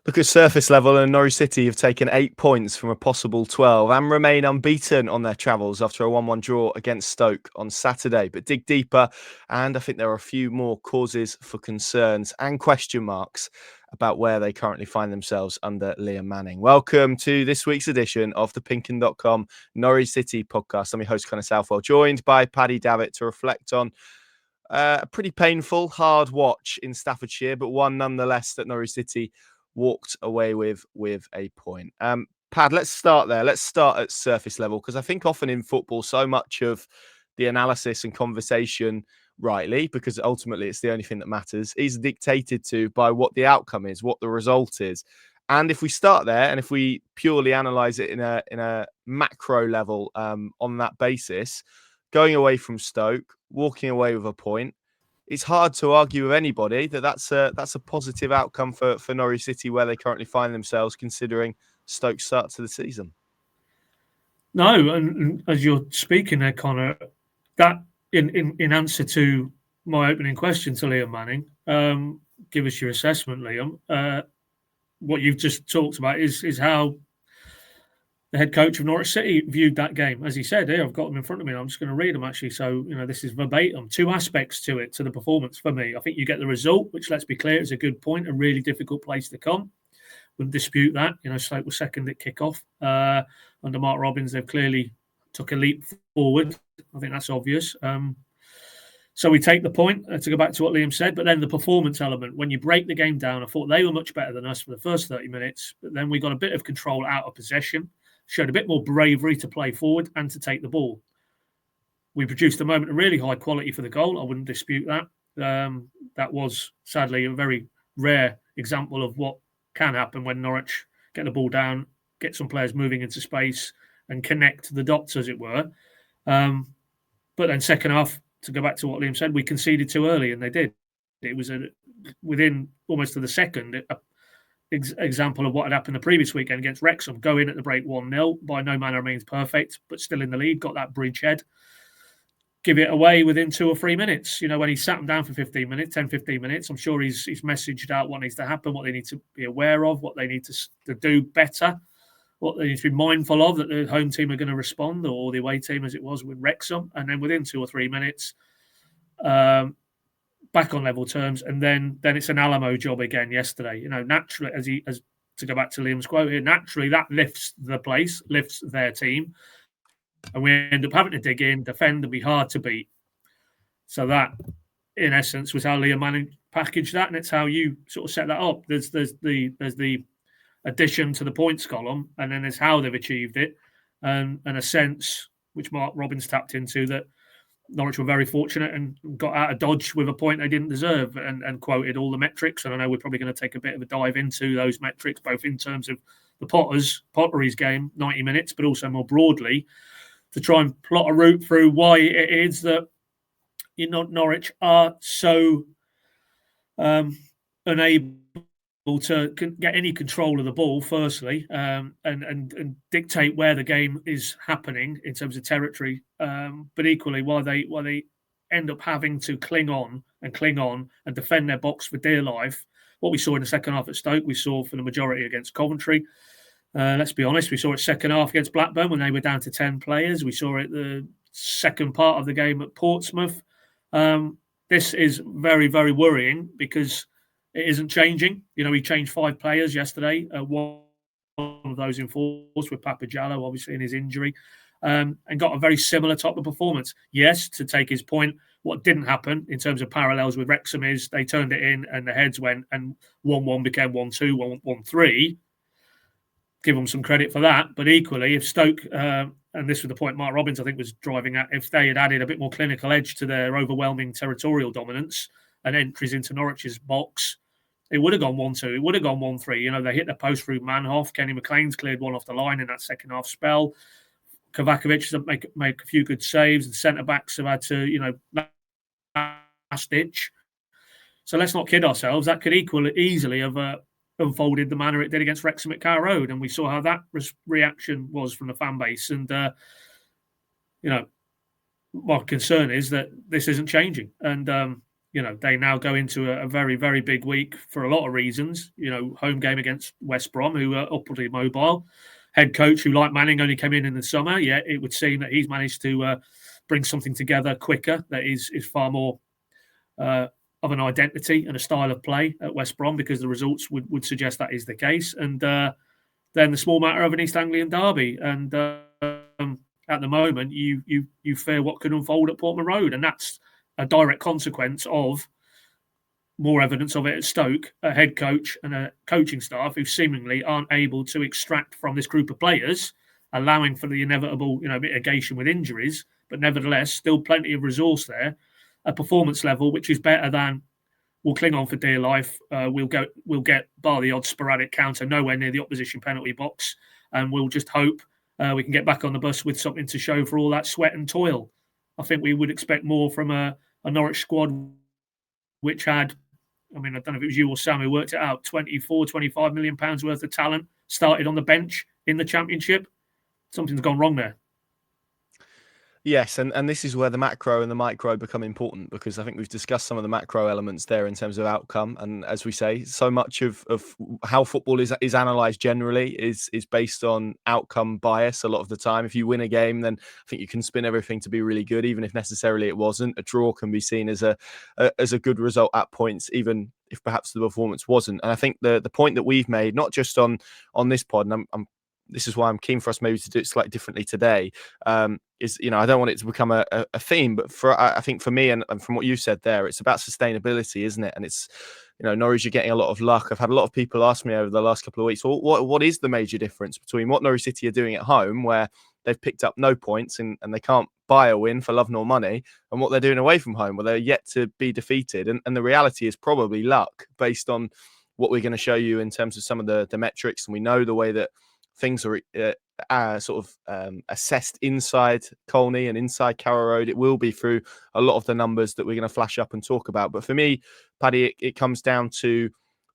Look at surface level, and Norwich City have taken 8 points from a possible 12 and remain unbeaten on their travels after a 1-1 draw against Stoke on Saturday. But dig deeper, and I think there are a few more causes for concerns and question marks about where they currently find themselves under Liam Manning. Welcome to this week's edition of the PinkUn.com Norwich City podcast. I'm your host, Connor Southwell, joined by Paddy, Davitt to reflect on a pretty painful, hard watch in Staffordshire, but one nonetheless that Norwich City walked away with a point. Pad, let's start there. Let's start at surface level, because I think often in football, so much of the analysis and conversation, rightly, because ultimately it's the only thing that matters, is dictated to by what the outcome is, what the result is. And if we start there, and if we purely analyze it in a macro level on that basis, going away from Stoke, walking away with a point, it's hard to argue with anybody that that's a positive outcome for Norwich City where they currently find themselves, considering Stoke's start to the season. No, and as you're speaking there, Connor, that in answer to my opening question to Liam Manning, give us your assessment, Liam. What you've just talked about is how the head coach of Norwich City viewed that game. As he said, here, I've got them in front of me. I'm just going to read them, actually. So, this is verbatim. Two aspects to it, to the performance for me. I think you get the result, which, let's be clear, is a good point, a really difficult place to come. Wouldn't dispute that. Stoke was second at kickoff. Under Mark Robins, they've clearly took a leap forward. I think that's obvious. So we take the point, to go back to what Liam said, but then the performance element, when you break the game down, I thought they were much better than us for the first 30 minutes, but then we got a bit of control out of possession, showed a bit more bravery to play forward and to take the ball. We produced a moment of really high quality for the goal. I wouldn't dispute that. That was, sadly, a very rare example of what can happen when Norwich get the ball down, get some players moving into space and connect the dots, as it were. But then second half, to go back to what Liam said, we conceded too early, and they did. It was within almost to the second example of what had happened the previous weekend against Wrexham. Go in at the break 1-0, by no manner of means perfect, but still in the lead, got that bridgehead. Give it away within 2 or 3 minutes. When he sat them down for 15 minutes, 10, 15 minutes, I'm sure he's messaged out what needs to happen, what they need to be aware of, what they need to do better, what they need to be mindful of, that the home team are going to respond, or the away team, as it was with Wrexham. And then within 2 or 3 minutes, back on level terms, and then it's an Alamo job again yesterday. Naturally, as to go back to Liam's quote here, naturally that lifts the place, lifts their team, and we end up having to dig in, defend, and be hard to beat. So that, in essence, was how Liam Manning packaged that, and it's how you sort of set that up. There's the addition to the points column, and then there's how they've achieved it, and a sense which Mark Robins tapped into, that Norwich were very fortunate and got out of dodge with a point they didn't deserve, and quoted all the metrics. And I know we're probably going to take a bit of a dive into those metrics, both in terms of the Potteries game, 90 minutes, but also more broadly, to try and plot a route through why it is that Norwich are so unable to get any control of the ball, firstly, and dictate where the game is happening in terms of territory, but equally why they end up having to cling on and defend their box for dear life. What we saw in the second half at Stoke, we saw for the majority against Coventry. Let's be honest, we saw it second half against Blackburn when they were down to 10 players. We saw it the second part of the game at Portsmouth. This is very, very worrying, because it isn't changing. He changed 5 players yesterday. One of those enforced with Papagiallo, obviously, in his injury, and got a very similar type of performance. Yes, to take his point, what didn't happen in terms of parallels with Wrexham is they turned it in and the heads went, and 1-1 became 1-2, 1-3. Give them some credit for that. But equally, if Stoke, and this was the point Mark Robins, I think, was driving at, if they had added a bit more clinical edge to their overwhelming territorial dominance and entries into Norwich's box, it would have gone 1-2. It would have gone 1-3. They hit the post through Manhoff. Kenny McLean's cleared one off the line in that second half spell. Kovacevic has make a few good saves, and centre backs have had to, last ditch. So let's not kid ourselves. That could easily have unfolded the manner it did against Wrexham at Carrow Road, and we saw how that reaction was from the fan base. And my concern is that this isn't changing, and they now go into a very, very big week for a lot of reasons. Home game against West Brom, who are upwardly mobile. Head coach, who, like Manning, only came in the summer. Yeah, it would seem that he's managed to bring something together quicker that is far more of an identity and a style of play at West Brom, because the results would suggest that is the case. And then the small matter of an East Anglian derby. And at the moment, you fear what could unfold at Portman Road. And that's a direct consequence of more evidence of it at Stoke, a head coach and a coaching staff who seemingly aren't able to extract from this group of players, allowing for the inevitable, mitigation with injuries, but nevertheless, still plenty of resource there, a performance level which is better than we'll cling on for dear life. We'll get, bar the odd sporadic counter, nowhere near the opposition penalty box, and we'll just hope we can get back on the bus with something to show for all that sweat and toil. I think we would expect more from a Norwich squad which had, I don't know if it was you or Sam who worked it out, 24-25 million pounds worth of talent started on the bench in the Championship. Something's gone wrong there. Yes, and this is where the macro and the micro become important, because I think we've discussed some of the macro elements there in terms of outcome. And as we say, so much of how football is analysed generally is based on outcome bias a lot of the time. If you win a game, then I think you can spin everything to be really good, even if necessarily it wasn't. A draw can be seen as a good result at points, even if perhaps the performance wasn't. And I think the point that we've made, not just on this pod, and this is why I'm keen for us maybe to do it slightly differently today, is, I don't want it to become a theme, but I think for me and from what you said there, it's about sustainability, isn't it? And it's, Norwich are getting a lot of luck. I've had a lot of people ask me over the last couple of weeks, well, what is the major difference between what Norwich City are doing at home, where they've picked up no points and they can't buy a win for love nor money, and what they're doing away from home, where they're yet to be defeated? And the reality is probably luck, based on what we're going to show you in terms of some of the metrics. And we know the way that things are assessed inside Colney and inside Carrow Road. It will be through a lot of the numbers that we're going to flash up and talk about. But for me, Paddy, it comes down to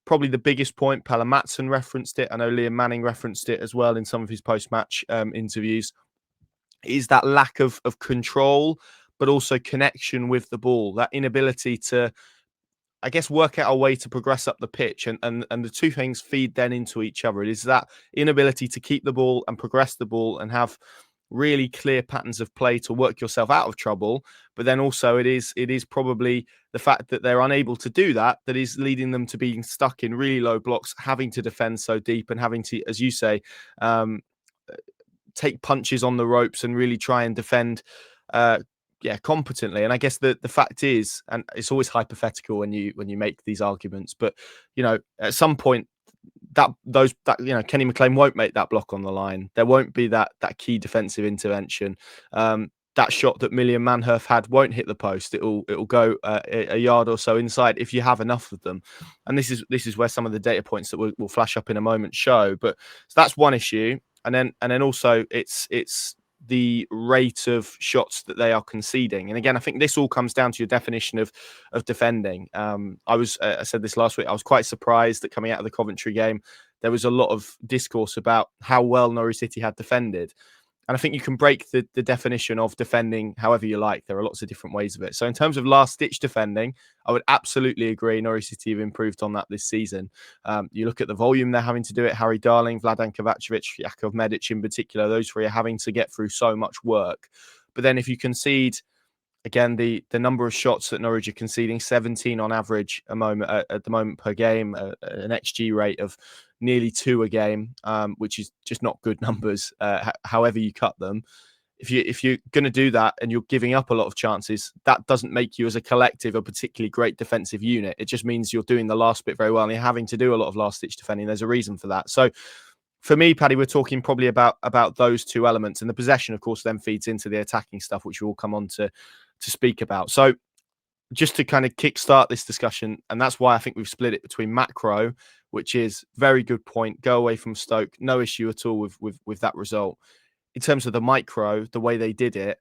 probably the biggest point. Pelle Matson referenced it. I know Liam Manning referenced it as well in some of his post-match interviews. Is that lack of control, but also connection with the ball, that inability to, I guess, work out a way to progress up the pitch, and the two things feed then into each other. It is that inability to keep the ball and progress the ball and have really clear patterns of play to work yourself out of trouble. But then also it is probably the fact that they're unable to do that is leading them to being stuck in really low blocks, having to defend so deep and having to, as you say, take punches on the ropes and really try and defend competently. And I guess the fact is, and it's always hypothetical when you make these arguments, but at some point Kenny McLean won't make that block on the line. There won't be that key defensive intervention. That shot that Milliam Manhurth had won't hit the post. It'll go a yard or so inside if you have enough of them. And this is where some of the data points that we'll flash up in a moment show. But so that's one issue. And then also it's the rate of shots that they are conceding. And again, I think this all comes down to your definition of defending. I said this last week, I was quite surprised that coming out of the Coventry game, there was a lot of discourse about how well Norwich City had defended. And I think you can break the definition of defending however you like. There are lots of different ways of it. So in terms of last-ditch defending, I would absolutely agree Norwich City have improved on that this season. You look at the volume they're having to do it. Harry Darling, Vladan Kovacevic, Jakov Medic in particular, those three are having to get through so much work. But then if you concede, again, the number of shots that Norwich are conceding, 17 on average at the moment per game, an XG rate of nearly 2 a game, which is just not good numbers, however you cut them. If you're going to do that and you're giving up a lot of chances, that doesn't make you as a collective a particularly great defensive unit. It just means you're doing the last bit very well and you're having to do a lot of last-ditch defending. There's a reason for that. So for me, Paddy, we're talking probably about those two elements. And the possession, of course, then feeds into the attacking stuff, which we'll come on to speak about. So just to kind of kickstart this discussion, and that's why I think we've split it between macro, which is very good point, go away from Stoke, no issue at all with that result. In terms of the micro, the way they did it,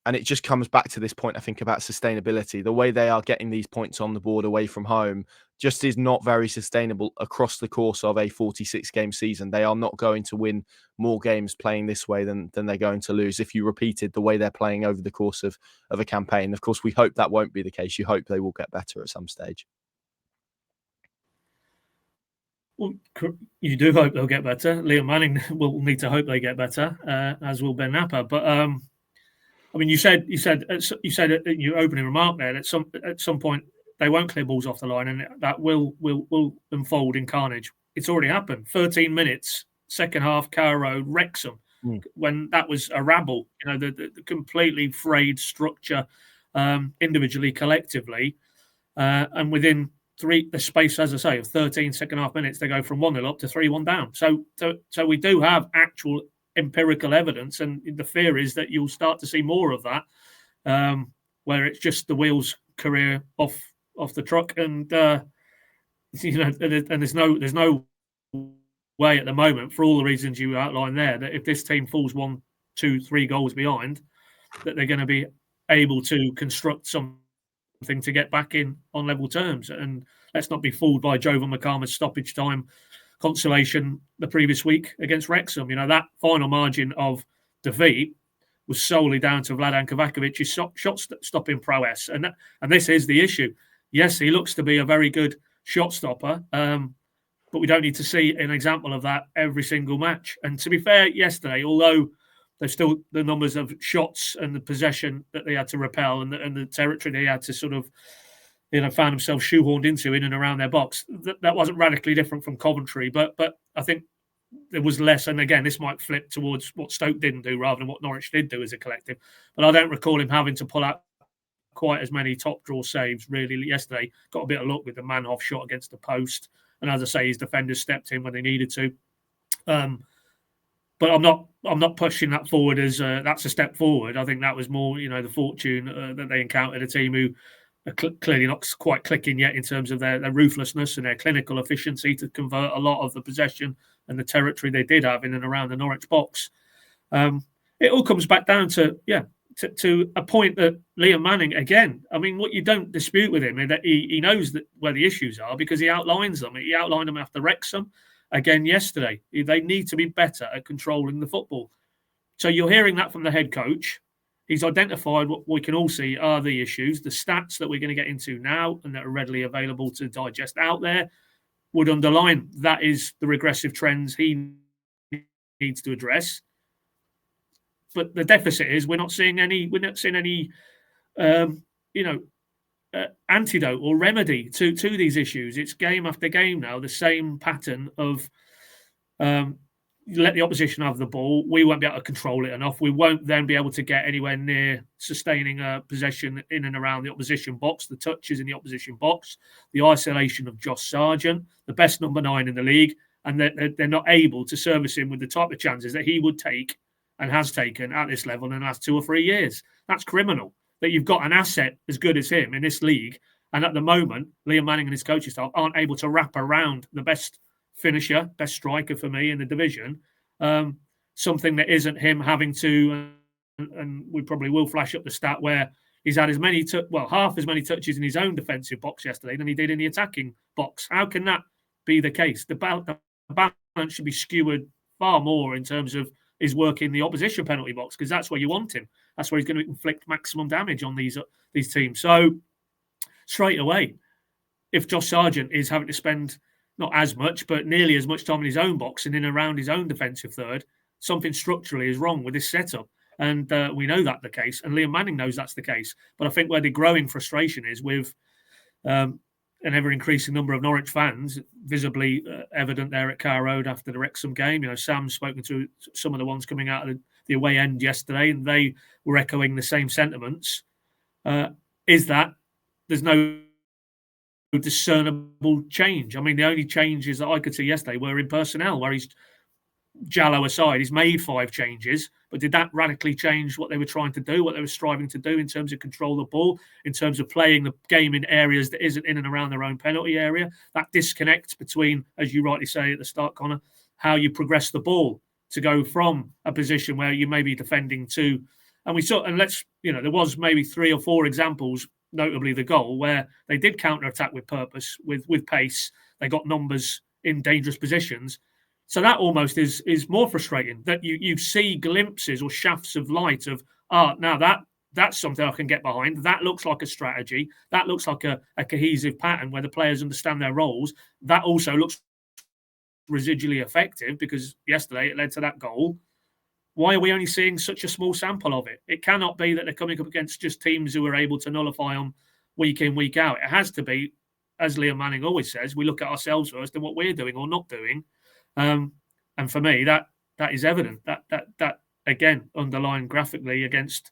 And it just comes back to this point, I think, about sustainability. The way they are getting these points on the board away from home just is not very sustainable across the course of a 46-game season. They are not going to win more games playing this way than they're going to lose if you repeated the way they're playing over the course of a campaign. Of course, we hope that won't be the case. You hope they will get better at some stage. Well, you do hope they'll get better. Liam Manning will need to hope they get better, as will Ben Napper. But I mean, you said in your opening remark there that at some point they won't clear balls off the line, and that will unfold in carnage. It's already happened. 13 minutes, second half, Carrow Road, Wrexham, when that was a rabble. You know, the completely frayed structure, individually, collectively, and within the space, as I say, of 13 second half minutes, they go from 1-0 up to 3-1 down. So we do have actual empirical evidence, and the fear is that you'll start to see more of that, where it's just the wheels career off the truck, and you know, and there's no way at the moment, for all the reasons you outlined there, that if this team falls 1, 2, 3 goals behind, that they're going to be able to construct something to get back in on level terms. And let's not be fooled by Jovan McCarthy's stoppage time consolation the previous week against Wrexham. You know, that final margin of defeat was solely down to Vladan Kovacevic's shot stopping prowess, and this is the issue. Yes, he looks to be a very good shot stopper, but we don't need to see an example of that every single match. And to be fair, yesterday, although there's still the numbers of shots and the possession that they had to repel, and the territory they had to sort of, you know, found themselves shoehorned into in and around their box, that wasn't radically different from Coventry. But I think there was less. And again, this might flip towards what Stoke didn't do rather than what Norwich did do as a collective. But I don't recall him having to pull out quite as many top draw saves really yesterday. Got a bit of luck with the Manhoff shot against the post. And as I say, his defenders stepped in when they needed to. But I'm not pushing that forward as that's a step forward. I think that was more, you know, the fortune that they encountered a team who are clearly not quite clicking yet in terms of their ruthlessness and their clinical efficiency to convert a lot of the possession and the territory they did have in and around the Norwich box. It all comes back down to a point that Liam Manning, again, I mean, what you don't dispute with him is that he knows that where the issues are because he outlines them. He outlined them after Wrexham. Again, yesterday, they need to be better at controlling the football. So you're hearing that from the head coach. He's identified what we can all see are the issues. The stats that we're going to get into now and that are readily available to digest out there would underline that is the regressive trends he needs to address. But the deficit is we're not seeing any antidote or remedy to these issues. It's game after game now, the same pattern of let the opposition have the ball. We won't be able to control it enough. We won't then be able to get anywhere near sustaining a possession in and around the opposition box, the touches in the opposition box, the isolation of Josh Sargent, the best number 9 in the league, and they're not able to service him with the type of chances that he would take and has taken at this level in the last 2 or 3 years. That's criminal. That you've got an asset as good as him in this league, and at the moment, Liam Manning and his coaching staff aren't able to wrap around the best finisher, best striker for me in the division, something that isn't him having to, and we probably will flash up the stat where he's had half as many touches in his own defensive box yesterday than he did in the attacking box. How can that be the case? The balance should be skewered far more in terms of his work in the opposition penalty box, because that's where you want him. That's where he's going to inflict maximum damage on these teams. So straight away, if Josh Sargent is having to spend not as much, but nearly as much time in his own box and in around his own defensive third, something structurally is wrong with this setup. And we know that's the case. And Liam Manning knows that's the case. But I think where the growing frustration is with an ever-increasing number of Norwich fans, visibly evident there at Carrow Road after the Wrexham game. You know, Sam's spoken to some of the ones coming out of the away end yesterday, and they were echoing the same sentiments, is that there's no discernible change. I mean, the only changes that I could see yesterday were in personnel, where he's, Jallow aside, he's made 5 changes, but did that radically change what they were trying to do, what they were striving to do in terms of control the ball, in terms of playing the game in areas that isn't in and around their own penalty area? That disconnect between, as you rightly say at the start, Connor, how you progress the ball to go from a position where you may be defending to And we saw, and there was maybe 3 or 4 examples, notably the goal, where they did counter-attack with purpose, with pace. They got numbers in dangerous positions. So that almost is more frustrating, that you see glimpses or shafts of light of, now that's something I can get behind. That looks like a strategy. That looks like a cohesive pattern where the players understand their roles. That also looks residually effective, because yesterday it led to that goal. Why are we only seeing such a small sample of it? It cannot be that they're coming up against just teams who are able to nullify them week in, week out. It has to be, as Liam Manning always says, we look at ourselves first and what we're doing or not doing. And for me, that is evident. That again, underlined graphically against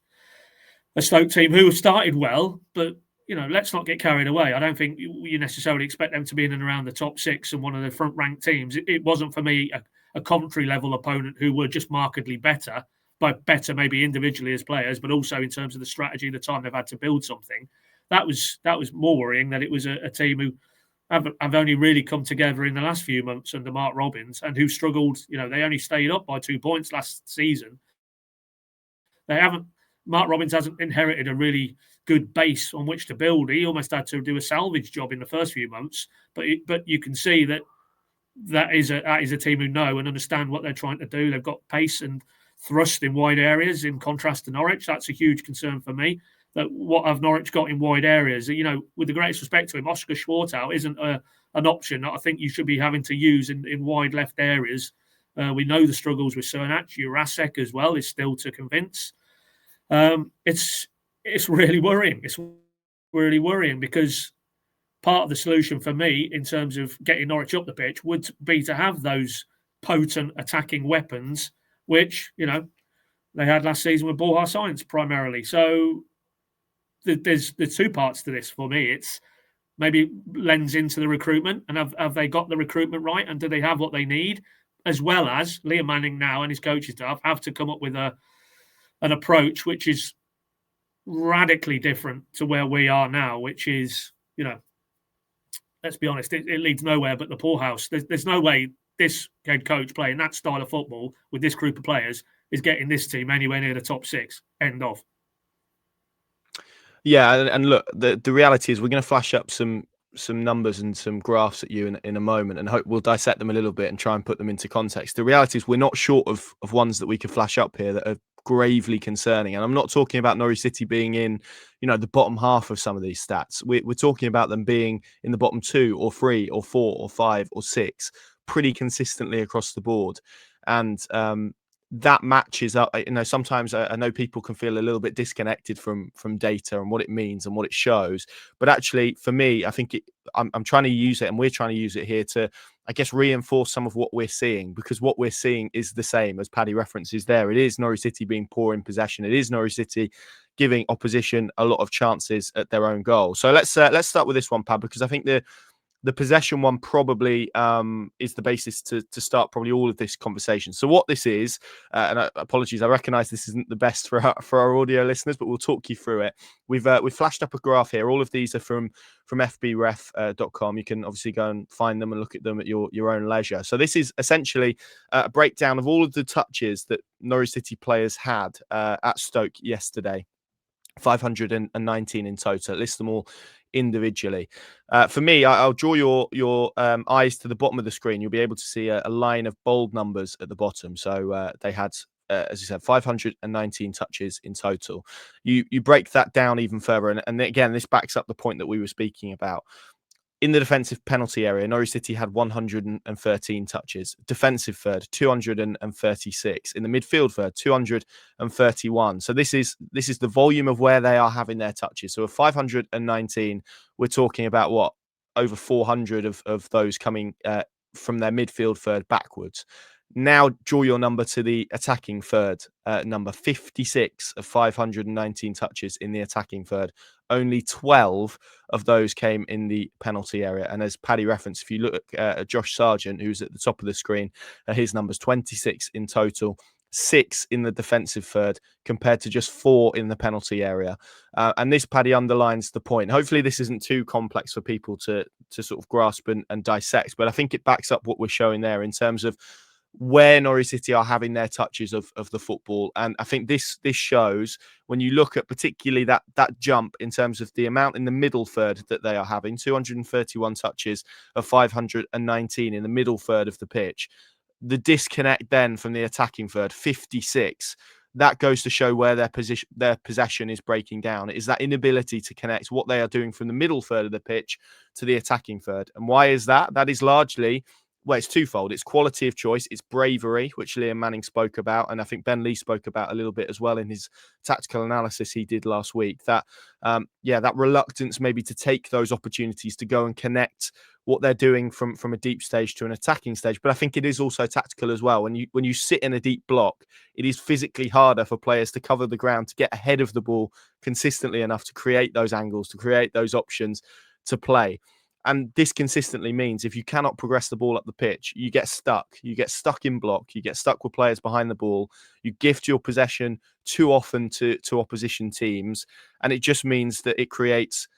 a Stoke team who started well, but let's not get carried away. I don't think you necessarily expect them to be in and around the top 6 and one of the front-ranked teams. It wasn't for me a Coventry level opponent who were just markedly better, but better maybe individually as players, but also in terms of the strategy, the time they've had to build something. That was more worrying, that it was a team who have only really come together in the last few months under Mark Robins, and who struggled. They only stayed up by 2 points last season. Mark Robins hasn't inherited a really good base on which to build. He almost had to do a salvage job in the first few months, but you can see that is a team who know and understand what they're trying to do. They've got pace and thrust in wide areas, in contrast to Norwich. That's a huge concern for me. That what have Norwich got in wide areas? With the greatest respect to him, Oscar Schwartau isn't an option that I think you should be having to use in wide left areas. We know the struggles with Cernak. Jurasek as well is still to convince. It's really worrying. It's really worrying, because part of the solution for me in terms of getting Norwich up the pitch would be to have those potent attacking weapons, which they had last season with Borja Sainz primarily. So there's 2 parts to this for me. It's maybe lends into the recruitment, and have they got the recruitment right, and do they have what they need, as well as Liam Manning now and his coaching staff have to come up with an approach which is radically different to where we are now, which is, let's be honest, it leads nowhere but the poorhouse. There's no way this head coach playing that style of football with this group of players is getting this team anywhere near the top 6. End of. Yeah, and look, the reality is we're going to flash up some numbers and some graphs at you in a moment, and hope we'll dissect them a little bit and try and put them into context. The reality is we're not short of ones that we could flash up here that are gravely concerning. And I'm not talking about Norwich City being in, the bottom half of some of these stats. We're talking about them being in the bottom 2 or 3 or 4 or 5 or 6 pretty consistently across the board. And that matches up. Sometimes I know people can feel a little bit disconnected from data and what it means and what it shows. But actually, for me, I think I'm trying to use it, and we're trying to use it here to, I guess, reinforce some of what we're seeing, because what we're seeing is the same as Paddy references there. It is Norwich City being poor in possession. It is Norwich City giving opposition a lot of chances at their own goal. So let's start with this one, Pad, because I think the possession one probably is the basis to start probably all of this conversation. So what this is, and apologies, I recognise this isn't the best for our audio listeners, but we'll talk you through it. We've flashed up a graph here. All of these are from fbref.com. You can obviously go and find them and look at them at your own leisure. So this is essentially a breakdown of all of the touches that Norwich City players had at Stoke yesterday. 519 in total. List them all individually. For me, I'll draw your eyes to the bottom of the screen. You'll be able to see a line of bold numbers at the bottom. So they had, as you said, 519 touches in total. You break that down even further, and again, this backs up the point that we were speaking about. In the defensive penalty area, Norwich City had 113 touches. Defensive third, 236. In the midfield third, 231. So this is the volume of where they are having their touches. So of 519, we're talking about what? Over 400 of those coming from their midfield third backwards. Now draw your number to the attacking third number. 56 of 519 touches in the attacking third. Only 12 of those came in the penalty area. And as Paddy referenced, if you look at Josh Sargent, who's at the top of the screen, his number's 26 in total, 6 in the defensive third, compared to just 4 in the penalty area. And this, Paddy, underlines the point. Hopefully this isn't too complex for people to sort of grasp and dissect, but I think it backs up what we're showing there in terms of where Norwich City are having their touches of the football. And I think this shows, when you look at particularly that jump in terms of the amount in the middle third that they are having, 231 touches of 519 in the middle third of the pitch. The disconnect then from the attacking third, 56. That goes to show where their possession is breaking down. It is that inability to connect what they are doing from the middle third of the pitch to the attacking third. And why is that? That is largely, well, it's twofold. It's quality of choice, it's bravery, which Liam Manning spoke about, and I think Ben Lee spoke about a little bit as well in his tactical analysis he did last week. That, that reluctance maybe to take those opportunities to go and connect what they're doing from a deep stage to an attacking stage. But I think it is also tactical as well. When you sit in a deep block, it is physically harder for players to cover the ground, to get ahead of the ball consistently enough to create those angles, to create those options to play. And this consistently means if you cannot progress the ball up the pitch, you get stuck. You get stuck in block. You get stuck with players behind the ball. You gift your possession too often to opposition teams. And it just means that it creates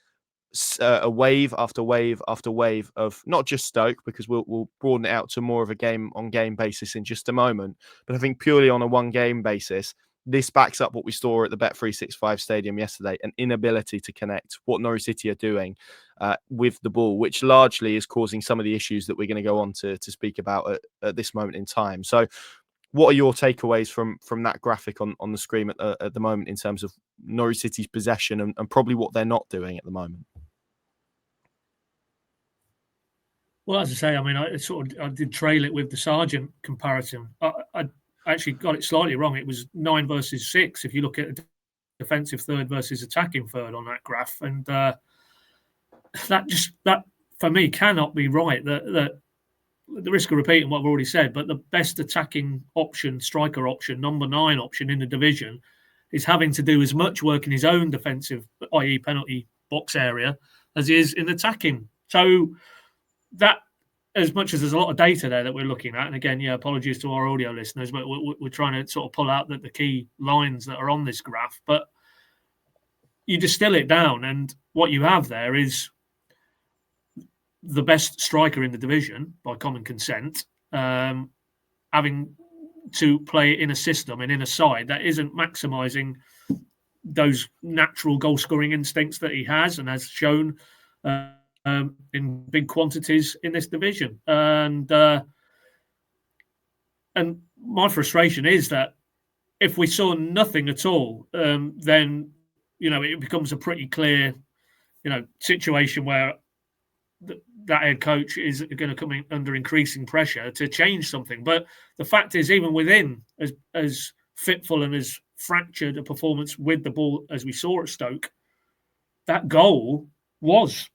a wave after wave after wave of not just Stoke, because we'll broaden it out to more of a game-on-game basis in just a moment. But I think purely on a one-game basis, this backs up what we saw at the Bet365 Stadium yesterday, an inability to connect what Norwich City are doing with the ball, which largely is causing some of the issues that we're going to go on to speak about at this moment in time. So what are your takeaways from that graphic on the screen at the moment in terms of Norwich City's possession and probably what they're not doing at the moment? Well, as I say, I mean, I did trail it with the Sargent comparison. I actually got it slightly wrong. It was 9 versus 6 if you look at defensive third versus attacking third on that graph, and that for me cannot be right. That the risk of repeating what I've already said, but the best attacking option, striker option, number 9 option in the division, is having to do as much work in his own defensive, i.e. penalty box area, as he is in attacking. So that, as much as there's a lot of data there that we're looking at, and again, apologies to our audio listeners, but we're trying to sort of pull out the key lines that are on this graph, but you distill it down, and what you have there is the best striker in the division by common consent, having to play in a system and in a side that isn't maximising those natural goal-scoring instincts that he has and has shown in big quantities in this division. And my frustration is that if we saw nothing at all, then, it becomes a pretty clear, situation where that head coach is going to come in under increasing pressure to change something. But the fact is, even within as fitful and as fractured a performance with the ball as we saw at Stoke, that goal was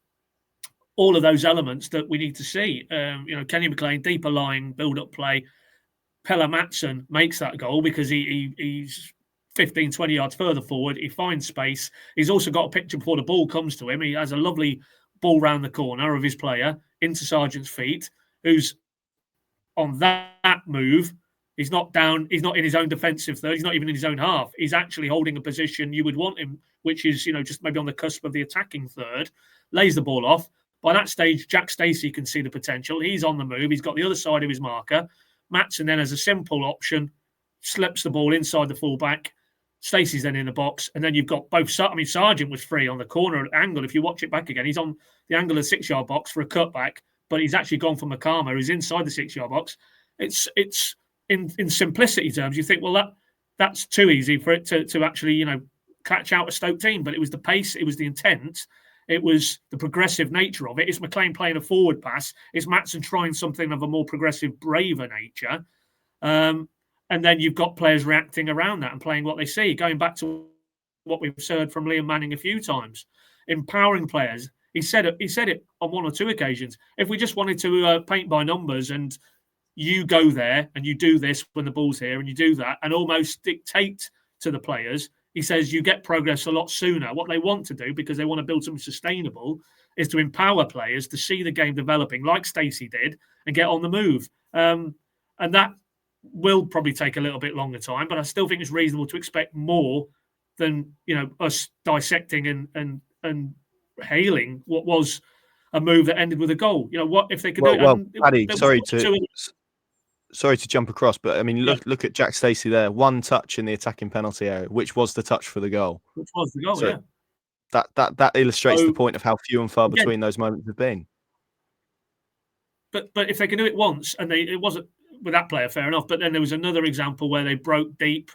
all of those elements that we need to see. Kenny McLean, deeper line, build-up play. Pelle Mattsson makes that goal because he's 15, 20 yards further forward. He finds space. He's also got a picture before the ball comes to him. He has a lovely ball round the corner of his player into Sargent's feet, who's on that move. He's not down. He's not in his own defensive third. He's not even in his own half. He's actually holding a position you would want him, which is, just maybe on the cusp of the attacking third. Lays the ball off. By that stage, Jack Stacey can see the potential. He's on the move. He's got the other side of his marker. Mattsson then has a simple option, slips the ball inside the fullback. Stacey's then in the box. And then you've got both. Sargent was free on the corner angle. If you watch it back again, he's on the angle of the 6-yard box for a cutback, but he's actually gone for Makama, who's inside the 6-yard box. It's in simplicity terms, you think, well, that's too easy for it to actually, catch out a Stoke team. But it was the pace, it was the intent. It was the progressive nature of it. It's McLean playing a forward pass. It's Mattsson trying something of a more progressive, braver nature. And then you've got players reacting around that and playing what they see. Going back to what we've heard from Liam Manning a few times, empowering players. He said it on one or two occasions. If we just wanted to paint by numbers and you go there and you do this when the ball's here and you do that and almost dictate to the players, he says you get progress a lot sooner. What they want to do, because they want to build something sustainable, is to empower players to see the game developing like Stacey did and get on the move. And that will probably take a little bit longer time, but I still think it's reasonable to expect more than us dissecting and hailing what was a move that ended with a goal. What if they could do it? Well, Paddy, sorry to sorry to jump across, but I mean, Yeah, look at Jack Stacey there. One touch in the attacking penalty area, which was the touch for the goal. which was the goal. So Yeah. that illustrates the So point of how few and far again, between those moments have been. but if they can do it once, and it wasn't with that player, fair enough. But then there was another example where they broke deep,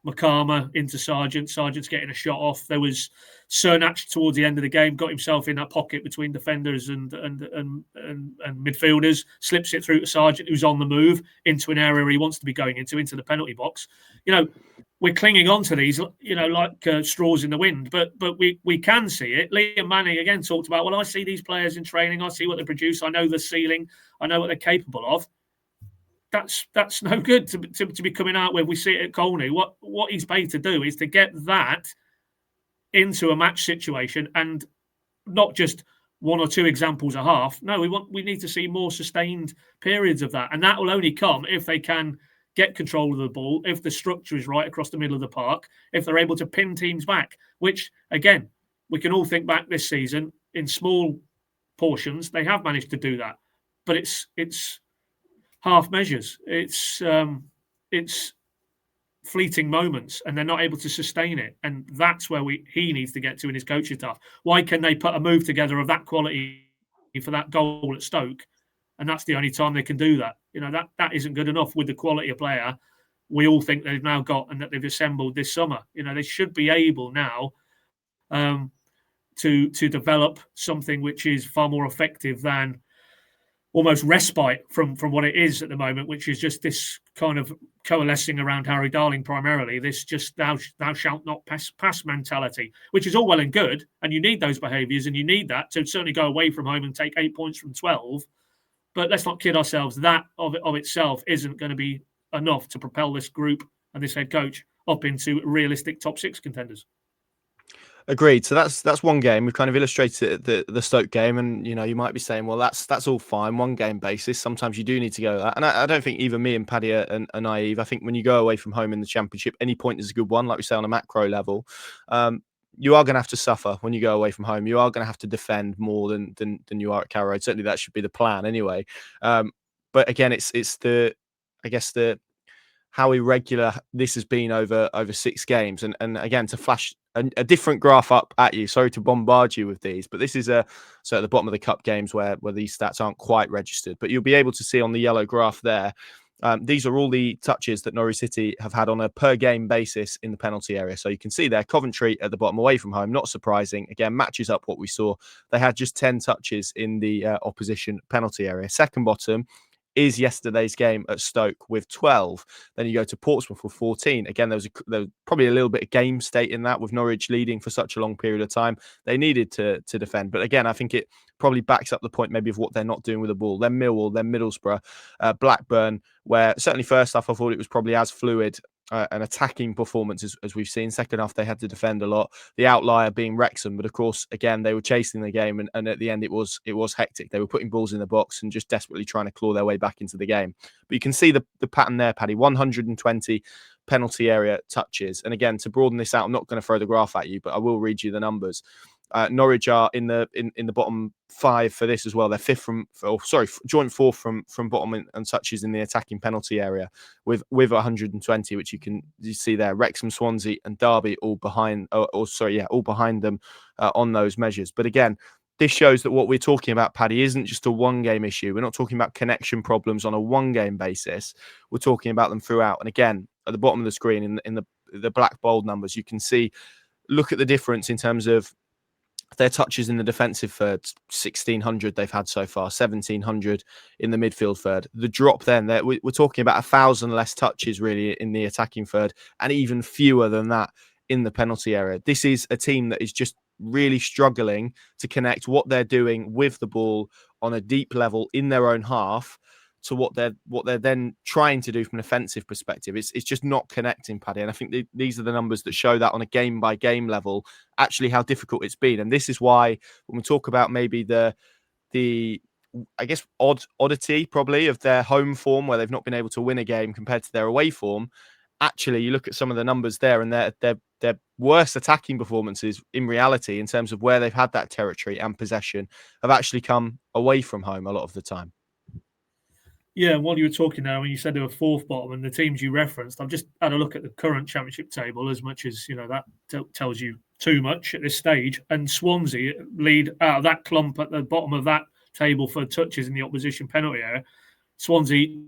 Makama into Sargent. Sargent's getting a shot off. There was Cernach towards the end of the game, got himself in that pocket between defenders and midfielders, slips it through to Sargent, who's on the move into an area he wants to be going into the penalty box. We're clinging on to these, like straws in the wind, but we can see it. Liam Manning again talked about, well, I see these players in training, I see what they produce, I know the ceiling, I know what they're capable of. That's no good to be coming out with. We see it at Colney. What he's paid to do is to get that into a match situation, and not just one or two examples a half. No, we need to see more sustained periods of that, and that will only come if they can get control of the ball, if the structure is right across the middle of the park, if they're able to pin teams back. Which again, we can all think back this season in small portions. They have managed to do that, but it's half measures. It's fleeting moments, and they're not able to sustain it. And that's where he needs to get to in his coaching staff. Why can they put a move together of that quality for that goal at Stoke, and that's the only time they can do that? That isn't good enough with the quality of player we all think they've now got and that they've assembled this summer. They should be able now to develop something which is far more effective than almost respite from what it is at the moment, which is just this kind of coalescing around Harry Darling primarily, this just thou shalt not pass mentality, which is all well and good, and you need those behaviours, and you need that to certainly go away from home and take 8 points from 12. But let's not kid ourselves, that of itself isn't going to be enough to propel this group and this head coach up into realistic top six contenders. Agreed. So that's one game. We've kind of illustrated the Stoke game, and you might be saying, well, that's all fine, one game basis. Sometimes you do need to go that, and I don't think either me and Paddy are naive. I think when you go away from home in the Championship, any point is a good one, like we say on a macro level. You are going to have to suffer when you go away from home. You are going to have to defend more than you are at Carrow Road. Certainly, that should be the plan anyway. But again, it's the how irregular this has been over 6 games. And again, to flash a different graph up at you, sorry to bombard you with these, but this is so at the bottom of the cup games where these stats aren't quite registered, but you'll be able to see on the yellow graph there, these are all the touches that Norwich City have had on a per game basis in the penalty area. So you can see there, Coventry at the bottom away from home, not surprising. Again, matches up what we saw. They had just 10 touches in the opposition penalty area. Second bottom is yesterday's game at Stoke with 12. Then you go to Portsmouth with 14. Again, there was probably a little bit of game state in that with Norwich leading for such a long period of time. They needed to defend. But again, I think it probably backs up the point maybe of what they're not doing with the ball. Then Millwall, then Middlesbrough, Blackburn, where certainly first half I thought it was probably as fluid an attacking performance as we've seen. Second half, they had to defend a lot. The outlier being Wrexham, but of course, again, they were chasing the game, and at the end, it was hectic. They were putting balls in the box and just desperately trying to claw their way back into the game. But you can see the pattern there, Paddy. 120 penalty area touches, and again, to broaden this out, I'm not going to throw the graph at you, but I will read you the numbers. Norwich are in the bottom 5 for this as well. They're joint 4th from bottom and touches in the attacking penalty area with 120, which you see there. Wrexham, Swansea, and Derby all behind. All behind them on those measures. But again, this shows that what we're talking about, Paddy, isn't just a one-game issue. We're not talking about connection problems on a one-game basis. We're talking about them throughout. And again, at the bottom of the screen in the black bold numbers, you can see. Look at the difference in terms of their touches in the defensive third, 1,600 they've had so far, 1,700 in the midfield third. The drop then, we're talking about 1,000 less touches really in the attacking third, and even fewer than that in the penalty area. This is a team that is just really struggling to connect what they're doing with the ball on a deep level in their own half to what they're then trying to do from an offensive perspective. It's just not connecting, Paddy. And I think these are the numbers that show that on a game by game level, actually how difficult it's been. And this is why when we talk about maybe the I guess oddity probably of their home form, where they've not been able to win a game compared to their away form. Actually, you look at some of the numbers there, and their worst attacking performances in reality, in terms of where they've had that territory and possession, have actually come away from home a lot of the time. Yeah, while you were talking there, when you said they were fourth bottom and the teams you referenced, I've just had a look at the current Championship table, as much as, that tells you too much at this stage. And Swansea lead out of that clump at the bottom of that table for touches in the opposition penalty area. Swansea,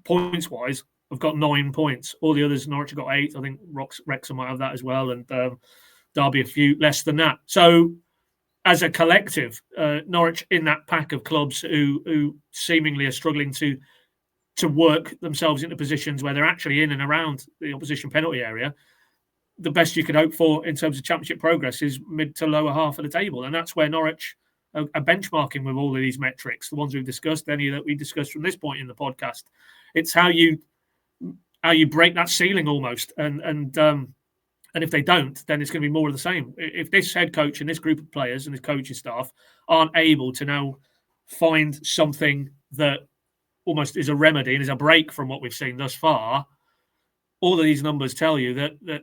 points-wise, have got 9 points. All the others, Norwich have got 8. I think Wrexham might have that as well, and Derby a few less than that. So, as a collective, Norwich in that pack of clubs who seemingly are struggling to work themselves into positions where they're actually in and around the opposition penalty area, the best you could hope for in terms of Championship progress is mid to lower half of the table. And that's where Norwich are benchmarking with all of these metrics, the ones we've discussed, any that we discussed from this point in the podcast. It's how you break that ceiling almost. And if they don't, then it's going to be more of the same. If this head coach and this group of players and this coaching staff aren't able to now find something that almost is a remedy and is a break from what we've seen thus far, all of these numbers tell you that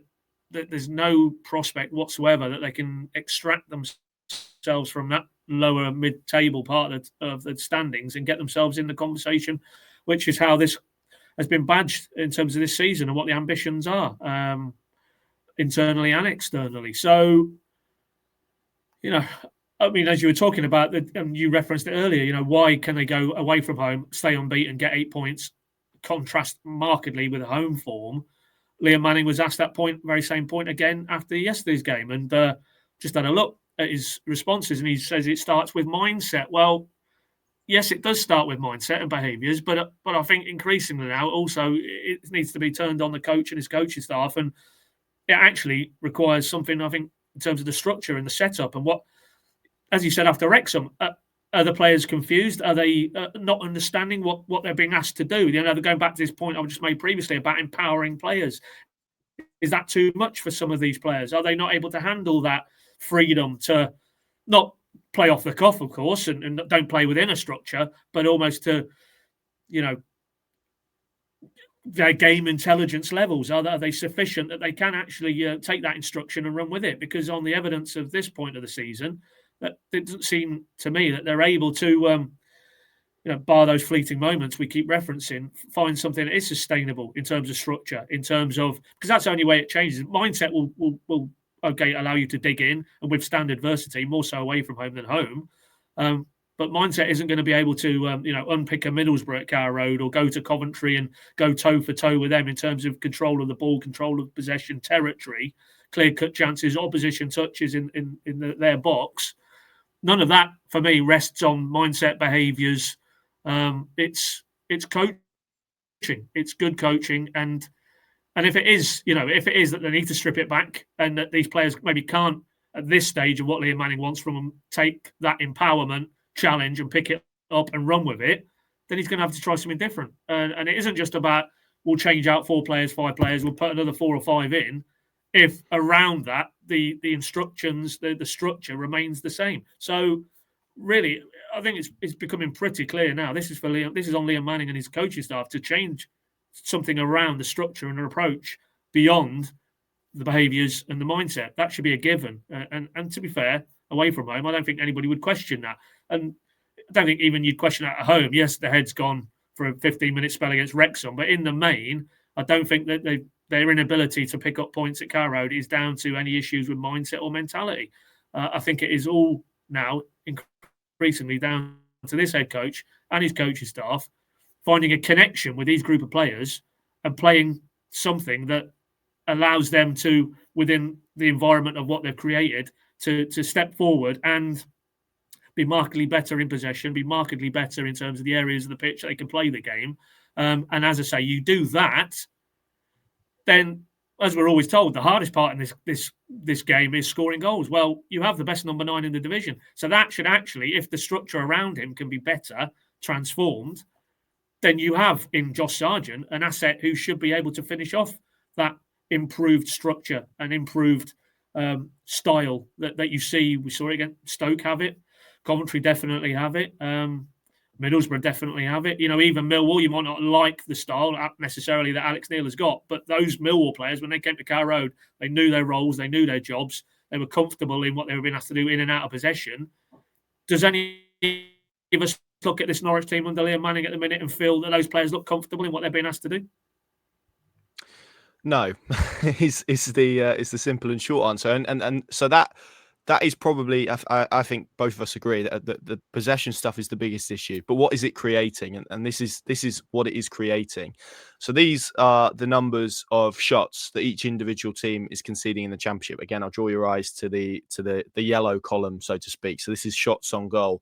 there's no prospect whatsoever that they can extract themselves from that lower mid-table part of the standings and get themselves in the conversation, which is how this has been badged in terms of this season and what the ambitions are. Internally and externally. So, as you were talking about, and you referenced it earlier, why can they go away from home, stay unbeaten, get 8 points, contrast markedly with home form? Liam Manning was asked that very same point again after yesterday's game, and just had a look at his responses, and he says it starts with mindset. Well, yes, it does start with mindset and behaviours, but I think increasingly now also it needs to be turned on the coach and his coaching staff, and it actually requires something, I think, in terms of the structure and the setup and what, as you said, after Wrexham, are the players confused? Are they not understanding what they're being asked to do? They're going back to this point I just made previously about empowering players. Is that too much for some of these players? Are they not able to handle that freedom to not play off the cuff, of course, and don't play within a structure, but almost to, their game intelligence levels? Are they sufficient that they can actually take that instruction and run with it? Because on the evidence of this point of the season, that it doesn't seem to me that they're able to, bar those fleeting moments we keep referencing, find something that is sustainable in terms of structure, in terms of, because that's the only way it changes. Mindset will allow you to dig in and withstand adversity, more so away from home than home. But mindset isn't going to be able to, unpick a Middlesbrough at Carrow Road or go to Coventry and go toe for toe with them in terms of control of the ball, control of possession, territory, clear-cut chances, opposition touches in their box. None of that, for me, rests on mindset, behaviours. It's coaching. It's good coaching, and if it is, that they need to strip it back and that these players maybe can't, at this stage of what Liam Manning wants from them, take that empowerment challenge and pick it up and run with it, then he's going to have to try something different. And it isn't just about, we'll change out 4 players, 5 players, we'll put another 4 or 5 in, if around that the instructions, the structure remains the same. So really, I think it's becoming pretty clear now. This is on Liam Manning and his coaching staff to change something around the structure and the approach beyond the behaviours and the mindset. That should be a given. And to be fair, away from home, I don't think anybody would question that. And I don't think even you'd question that at home. Yes, the head's gone for a 15-minute spell against Wrexham, but in the main, I don't think that their inability to pick up points at Carrow Road is down to any issues with mindset or mentality. I think it is all now increasingly down to this head coach and his coaching staff finding a connection with these group of players and playing something that allows them to, within the environment of what they've created, to step forward and be markedly better in possession, be markedly better in terms of the areas of the pitch that they can play the game. And as I say, you do that, then, as we're always told, the hardest part in this game is scoring goals. Well, you have the best number 9 in the division. So that should actually, if the structure around him can be better, transformed, then you have in Josh Sargent an asset who should be able to finish off that improved structure and improved style that you see. We saw it again. Stoke have it. Coventry definitely have it. Middlesbrough definitely have it. Even Millwall, you might not like the style necessarily that Alex Neil has got, but those Millwall players, when they came to Carrow Road, they knew their roles, they knew their jobs, they were comfortable in what they were being asked to do in and out of possession. Does any of us look at this Norwich team under Liam Manning at the minute and feel that those players look comfortable in what they're being asked to do? No, is the simple and short answer, and so that is probably, I think both of us agree that the possession stuff is the biggest issue. But what is it creating? And this is what it is creating. So these are the numbers of shots that each individual team is conceding in the Championship. Again, I'll draw your eyes to the yellow column, so to speak. So this is shots on goal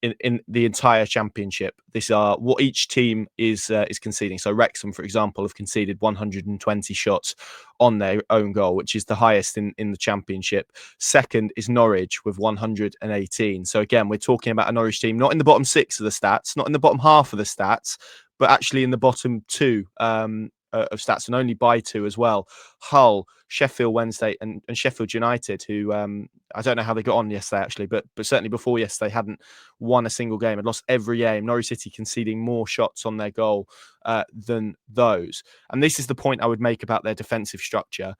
in the entire Championship. These are what each team is conceding. So Wrexham, for example, have conceded 120 shots on their own goal, which is the highest in the Championship. Second is Norwich with 118. So again, we're talking about a Norwich team not in the bottom 6 of the stats, not in the bottom half of the stats, but actually in the bottom 2 of stats, and only by 2 as well. Hull, Sheffield Wednesday, and Sheffield United, who I don't know how they got on yesterday actually, but certainly before yesterday hadn't won a single game, had lost every game. Norwich City conceding more shots on their goal than those. And this is the point I would make about their defensive structure,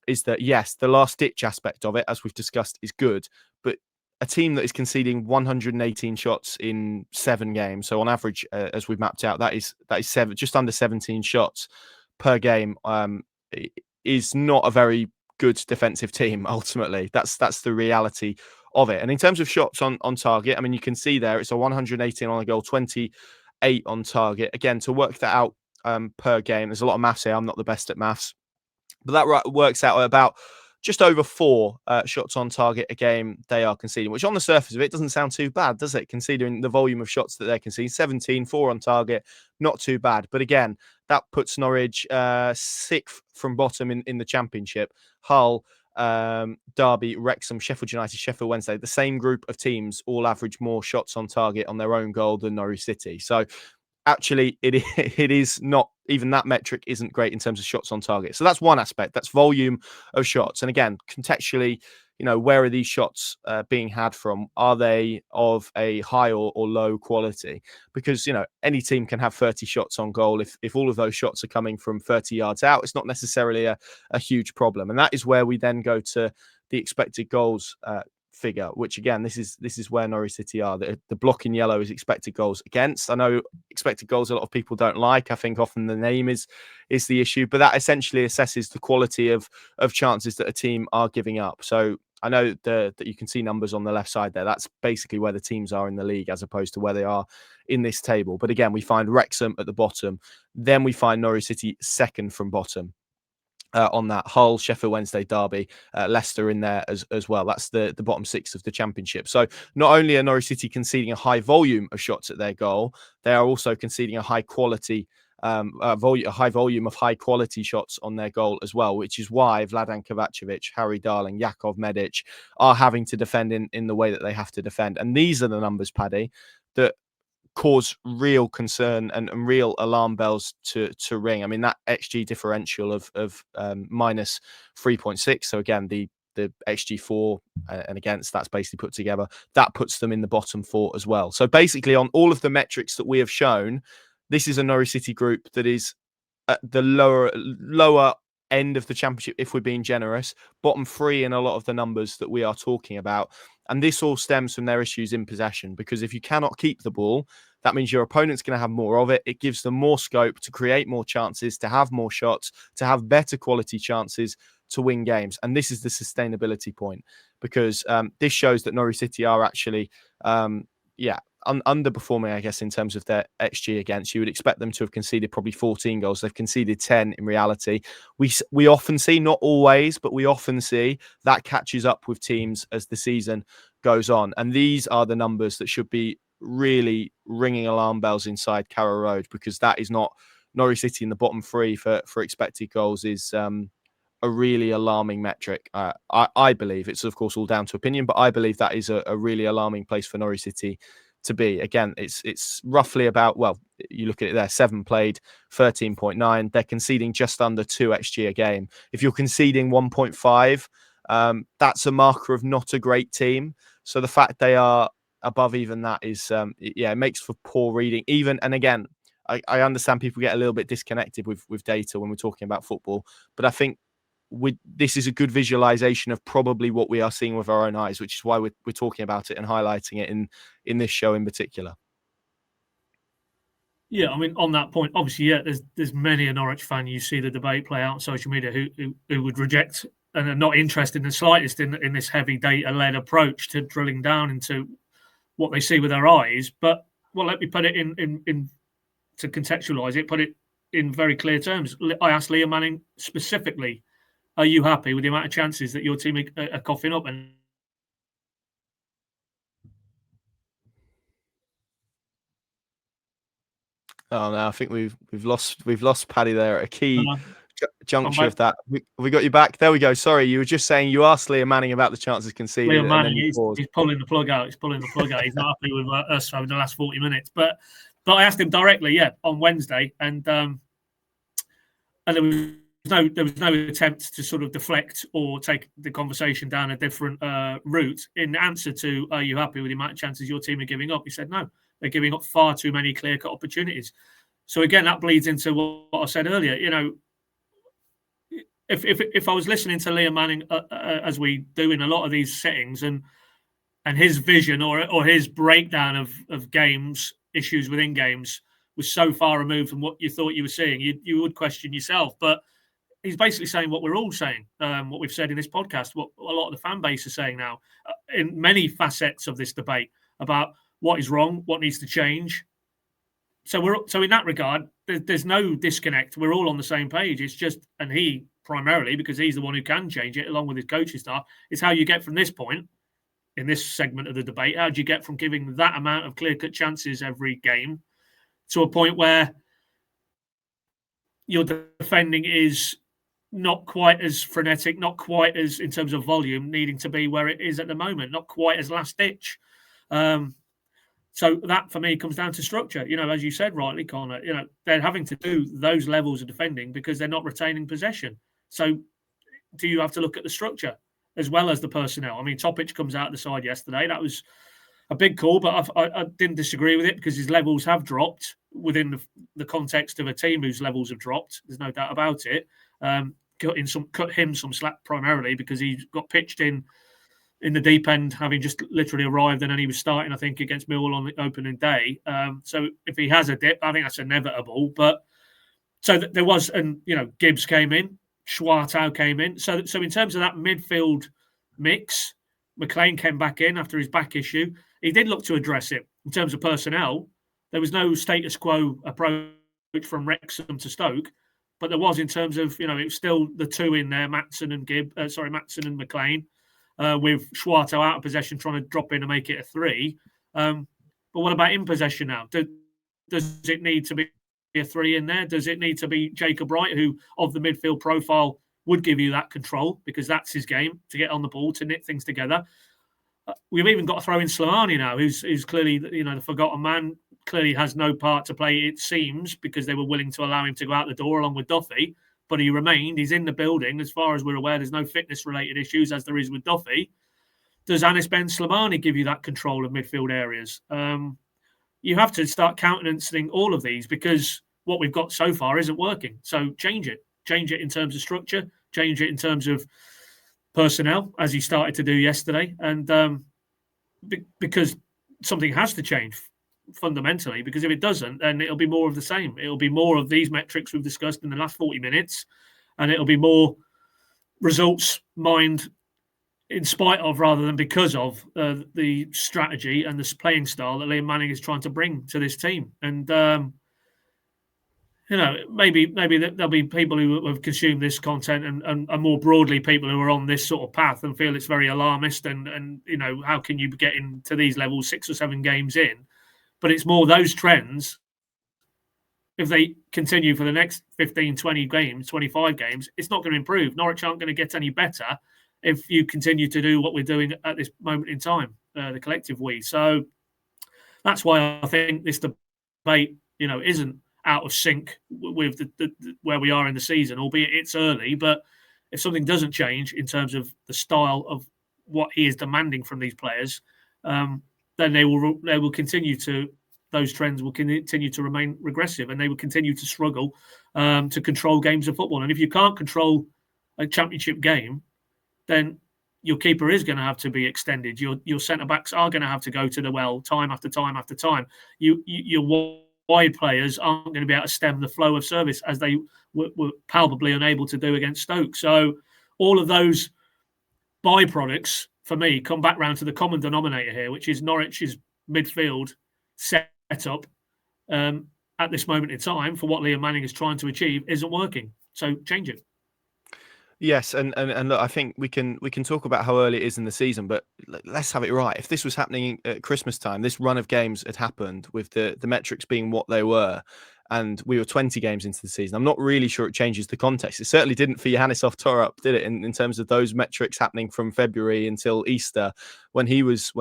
is that yes, the last ditch aspect of it, as we've discussed, is good, but a team that is conceding 118 shots in 7 games, so on average, as we've mapped out, that is just under 17 shots per game, is not a very good defensive team. Ultimately, that's the reality of it. And in terms of shots on target, I mean, you can see there it's a 118 on a goal, 28 on target. Again, to work that out per game, there's a lot of maths here. I'm not the best at maths, but that works out at about just over 4 shots on target a game they are conceding, which on the surface of it doesn't sound too bad, does it? Considering the volume of shots that they're conceding, 17, 4 on target, not too bad. But again, that puts Norwich 6th from bottom in the Championship. Hull, Derby, Wrexham, Sheffield United, Sheffield Wednesday, the same group of teams all average more shots on target on their own goal than Norwich City. So actually, it is not, even that metric isn't great in terms of shots on target. So that's one aspect. That's volume of shots. And again, contextually, where are these shots being had from? Are they of a high or low quality? Because, any team can have 30 shots on goal. If all of those shots are coming from 30 yards out, it's not necessarily a huge problem. And that is where we then go to the expected goals figure, which again, this is where Norwich City are. The block in yellow is expected goals against. I know expected goals a lot of people don't like. I think often the name is the issue, but that essentially assesses the quality of chances that a team are giving up. So I know that you can see numbers on the left side there. That's basically where the teams are in the league as opposed to where they are in this table. But again, we find Wrexham at the bottom. Then we find Norwich City second from bottom. On that, Hull, Sheffield Wednesday, Derby, Leicester in there as well. That's the bottom 6 of the Championship. So not only are Norwich City conceding a high volume of shots at their goal, they are also conceding a high quality a high volume of high quality shots on their goal as well, which is why Vladan Kovacevic, Harry Darling, Jakov Medic are having to defend in the way that they have to defend. And these are the numbers, Paddy, that cause real concern and real alarm bells to ring. I mean, that XG differential of minus 3.6. So again, the XG for and against, that's basically put together, that puts them in the bottom 4 as well. So basically, on all of the metrics that we have shown, this is a Norwich City group that is at the lower end of the Championship, if we're being generous, bottom 3 in a lot of the numbers that we are talking about. And this all stems from their issues in possession, because if you cannot keep the ball, that means your opponent's going to have more of it. It gives them more scope to create more chances, to have more shots, to have better quality chances to win games. And this is the sustainability point, because this shows that Norwich City are actually, underperforming, I guess, in terms of their XG against. You would expect them to have conceded probably 14 goals. They've conceded 10 in reality. We often see, not always, but we often see that catches up with teams as the season goes on. And these are the numbers that should be really ringing alarm bells inside Carrow Road, because that is not Norwich City in the bottom 3 for expected goals is a really alarming metric. I believe it's, of course, all down to opinion, but I believe that is a really alarming place for Norwich City to be. Again, it's roughly about, well, you look at it there, 7 played, 13.9. They're conceding just under 2 XG a game. If you're conceding 1.5, that's a marker of not a great team. So the fact they are above even that is, it makes for poor reading. And again, I understand people get a little bit disconnected with data when we're talking about football, but I think this is a good visualization of probably what we are seeing with our own eyes, which is why we're talking about it and highlighting it in this show in particular. Yeah, I mean, on that point, obviously, yeah, there's many a Norwich fan you see the debate play out on social media who would reject and are not interested in the slightest in this heavy data-led approach to drilling down into what they see with their eyes. But well, let me put it in to contextualise it, put it in very clear terms. I asked Liam Manning specifically, "Are you happy with the amount of chances that your team are coughing up?" And Oh no, I think we've lost Paddy there at a key juncture of that. We got you back. There we go. Sorry, you were just saying you asked Liam Manning about the chances conceded, Liam Manning, and then you paused. he's pulling the plug out. He's pulling the plug out. He's not happy with us over the last 40 minutes. But I asked him directly, yeah, on Wednesday, and there was no attempt to sort of deflect or take the conversation down a different route. In answer to, "Are you happy with the amount of chances your team are giving up?" He said, "No, they're giving up far too many clear-cut opportunities." So again, that bleeds into what I said earlier. You know, if I was listening to Liam Manning as we do in a lot of these settings, and his vision or his breakdown of games, issues within games, was so far removed from what you thought you were seeing, you would question yourself. But he's basically saying what we're all saying, what we've said in this podcast, what a lot of the fan base are saying now, in many facets of this debate about what is wrong, what needs to change. So in that regard, there's no disconnect. We're all on the same page. It's just, and he primarily, because he's the one who can change it, along with his coaching staff, is how you get from this point in this segment of the debate. How do you get from giving that amount of clear-cut chances every game to a point where your defending is not quite as frenetic, not quite as, in terms of volume, needing to be where it is at the moment, not quite as last ditch. So that, for me, comes down to structure. You know, as you said rightly, Connor, you know, they're having to do those levels of defending because they're not retaining possession. So do you have to look at the structure as well as the personnel? I mean, Topic comes out the side yesterday. That was a big call, but I didn't disagree with it because his levels have dropped within the context of a team whose levels have dropped. There's no doubt about it. Cut him some slack primarily because he got pitched in the deep end, having just literally arrived, and then he was starting, I think, against Millwall on the opening day. So if he has a dip, I think that's inevitable. But so there was, and you know, Gibbs came in, Schwartau came in. So in terms of that midfield mix, McLean came back in after his back issue. He did look to address it in terms of personnel. There was no status quo approach from Wrexham to Stoke, but there was in terms of, you know, it was still the two in there, Matson and McLean. With Schwartau out of possession, trying to drop in and make it a 3. But what about in possession now? Does it need to be a 3 in there? Does it need to be Jacob Wright, who of the midfield profile would give you that control because that's his game, to get on the ball, to knit things together? We've even got to throw in Slimani now, who's clearly, you know, the forgotten man, clearly has no part to play, it seems, because they were willing to allow him to go out the door along with Duffy. But he remained. He's in the building. As far as we're aware, there's no fitness-related issues as there is with Duffy. Does Anis Ben Slimani give you that control of midfield areas? You have to start countenancing all of these because what we've got so far isn't working. So change it. Change it in terms of structure. Change it in terms of personnel, as he started to do yesterday. And because something has to change fundamentally, because if it doesn't, then it'll be more of the same. It'll be more of these metrics we've discussed in the last 40 minutes, and it'll be more results mined in spite of rather than because of the strategy and this playing style that Liam Manning is trying to bring to this team. And you know, maybe there'll be people who have consumed this content and more broadly people who are on this sort of path and feel it's very alarmist and you know, how can you get into these levels 6 or 7 games in? But it's more those trends, if they continue for the next 15, 20 games, 25 games, it's not going to improve. Norwich aren't going to get any better if you continue to do what we're doing at this moment in time, the collective we. So that's why I think this debate, you know, isn't out of sync with the where we are in the season, albeit it's early. But if something doesn't change in terms of the style of what he is demanding from these players, then they will continue to, those trends will continue to remain regressive, and they will continue to struggle to control games of football. And if you can't control a championship game, then your keeper is going to have to be extended. Your centre backs are going to have to go to the well time after time after time. You're wide players aren't going to be able to stem the flow of service as they were palpably unable to do against Stoke. So all of those byproducts, for me, come back round to the common denominator here, which is Norwich's midfield set up at this moment in time for what Liam Manning is trying to achieve isn't working. So change it. Yes, and look, I think we can talk about how early it is in the season, but let's have it right. If this was happening at Christmas time, this run of games had happened with the metrics being what they were, and we were 20 games into the season, I'm not really sure it changes the context. It certainly didn't for Johannes Torup, did it? In terms of those metrics happening from February until Easter, when he was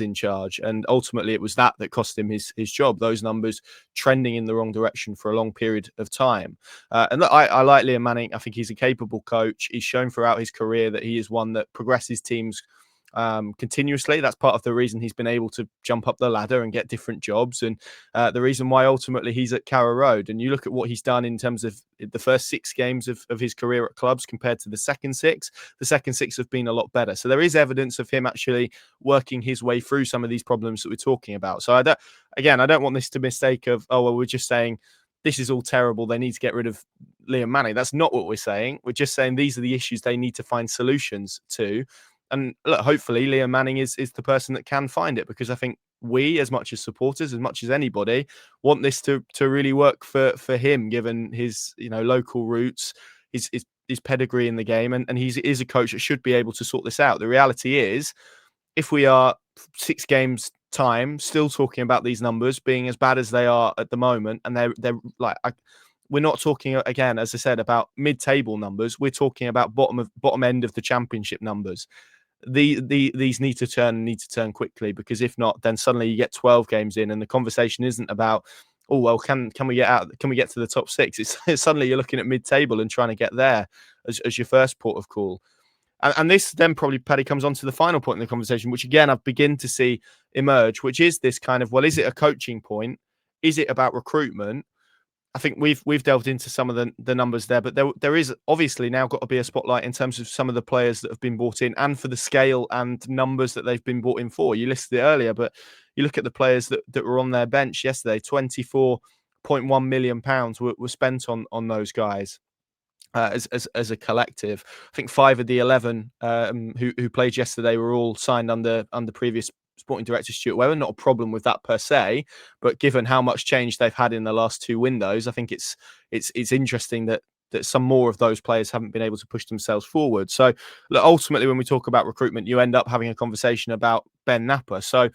in charge, and ultimately it was that cost him his job. Those numbers trending in the wrong direction for a long period of time. And look, I like Liam Manning. I think he's a capable coach. He's shown throughout his career that he is one that progresses teams continuously. That's part of the reason he's been able to jump up the ladder and get different jobs, and the reason why ultimately he's at Carrow Road. And you look at what he's done in terms of the first 6 games of his career at clubs compared to the second 6. The second 6 have been a lot better. So there is evidence of him actually working his way through some of these problems that we're talking about. So I don't want this to mistake of, oh, well, we're just saying this is all terrible, they need to get rid of Liam Manning. That's not what we're saying. We're just saying these are the issues they need to find solutions to. And look, hopefully Liam Manning is the person that can find it, because I think we, as much as supporters, as much as anybody, want this to really work for him, given his local roots, his pedigree in the game, and he is a coach that should be able to sort this out. The reality is, if we are 6 games time still talking about these numbers being as bad as they are at the moment, and they're like, we're not talking, again, as I said, about mid-table numbers. We're talking about bottom end of the championship numbers. These need to turn quickly, because if not, then suddenly you get 12 games in and the conversation isn't about, oh well, can we get out, can we get to the top 6? It's suddenly you're looking at mid-table and trying to get there as your first port of call. And this then probably, Paddy, comes on to the final point in the conversation, which again I've begun to see emerge, which is this kind of, well, is it a coaching point? Is it about recruitment? I think we've delved into some of the numbers there, but there is obviously now got to be a spotlight in terms of some of the players that have been brought in, and for the scale and numbers that they've been brought in for. You listed it earlier, but you look at the players that were on their bench yesterday. £24.1 million were spent on those guys. As a collective, I think 5 of the 11 who played yesterday were all signed under previous sporting director Stuart Webber. Not a problem with that per se, but given how much change they've had in the last 2 windows, I think it's interesting that some more of those players haven't been able to push themselves forward. So look, ultimately, when we talk about recruitment, you end up having a conversation about Ben Napper. So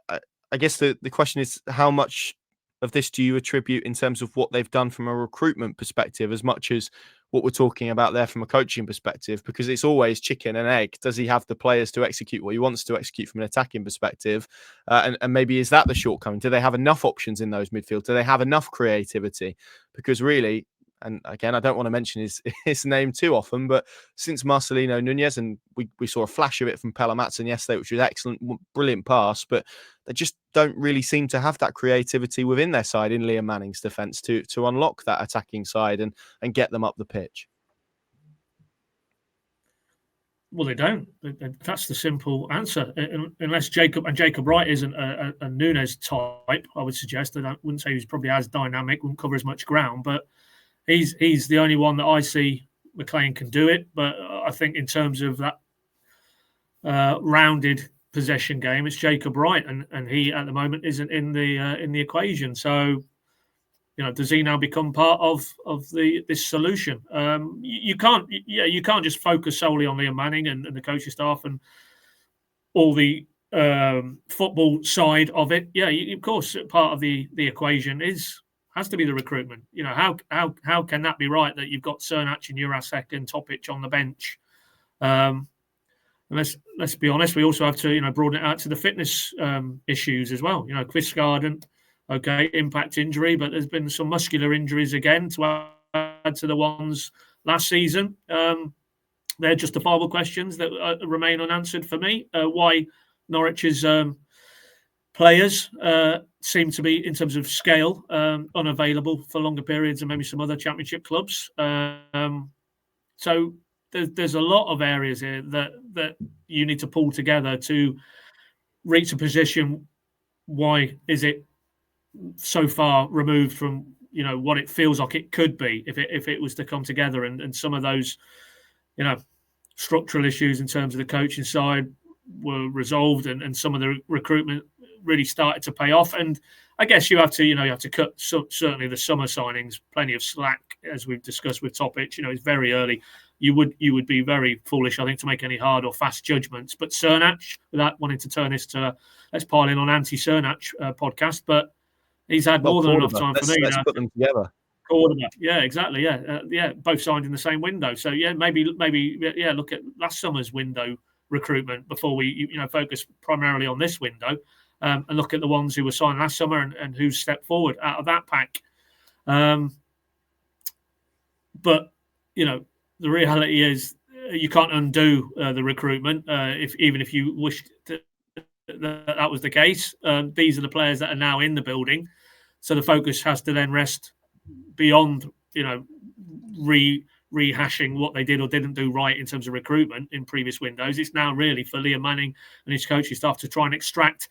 I guess the question is, how much of this do you attribute in terms of what they've done from a recruitment perspective, as much as what we're talking about there from a coaching perspective? Because it's always chicken and egg. Does he have the players to execute what he wants to execute from an attacking perspective? And maybe is that the shortcoming? Do they have enough options in those midfield? Do they have enough creativity? Because really, and again, I don't want to mention his name too often, but since Marcelino Nunez, and we saw a flash of it from Pelle Matson yesterday, which was excellent, brilliant pass, but they just don't really seem to have that creativity within their side in Liam Manning's defence to unlock that attacking side and get them up the pitch. Well, they don't. That's the simple answer. Unless Jacob Wright isn't a Nunez type, I would suggest. I wouldn't say he's probably as dynamic, wouldn't cover as much ground, but he's the only one that I see McLean can do it. But I think in terms of that rounded possession game, it's Jacob Wright, and he at the moment isn't in the equation. So, does he now become part of this solution? You can't just focus solely on Liam Manning and the coaching staff and all the football side of it. Yeah, of course, part of the equation has to be the recruitment. How can that be right that you've got Cernac and Jurasek and Topic on the bench? And let's be honest, we also have to broaden it out to the fitness issues as well. Quistgarden, okay, impact injury, but there's been some muscular injuries again to add to the ones last season. They're justifiable questions that remain unanswered for me. Why Norwich's players seem to be, in terms of scale, unavailable for longer periods than maybe some other championship clubs. So there's a lot of areas here that you need to pull together to reach a position. Why is it so far removed from what it feels like it could be if it was to come together, and some of those structural issues in terms of the coaching side were resolved, and some of the recruitment really started to pay off. And I guess you have to cut certainly the summer signings plenty of slack, as we've discussed with Topic. It's very early. You would be very foolish, I think, to make any hard or fast judgments. But Cernach, without wanting to turn this to let's pile in on anti-Cernach podcast, but he's had more than enough time for me. Let's put them together. Cordoba. Yeah, exactly. Yeah, both signed in the same window. So maybe look at last summer's window recruitment before we focus primarily on this window, and look at the ones who were signed last summer and who stepped forward out of that pack. But the reality is you can't undo the recruitment even if you wished that was the case. These are the players that are now in the building, so the focus has to then rest beyond rehashing what they did or didn't do right in terms of recruitment in previous windows. It's now really for Liam Manning and his coaching staff to try and extract,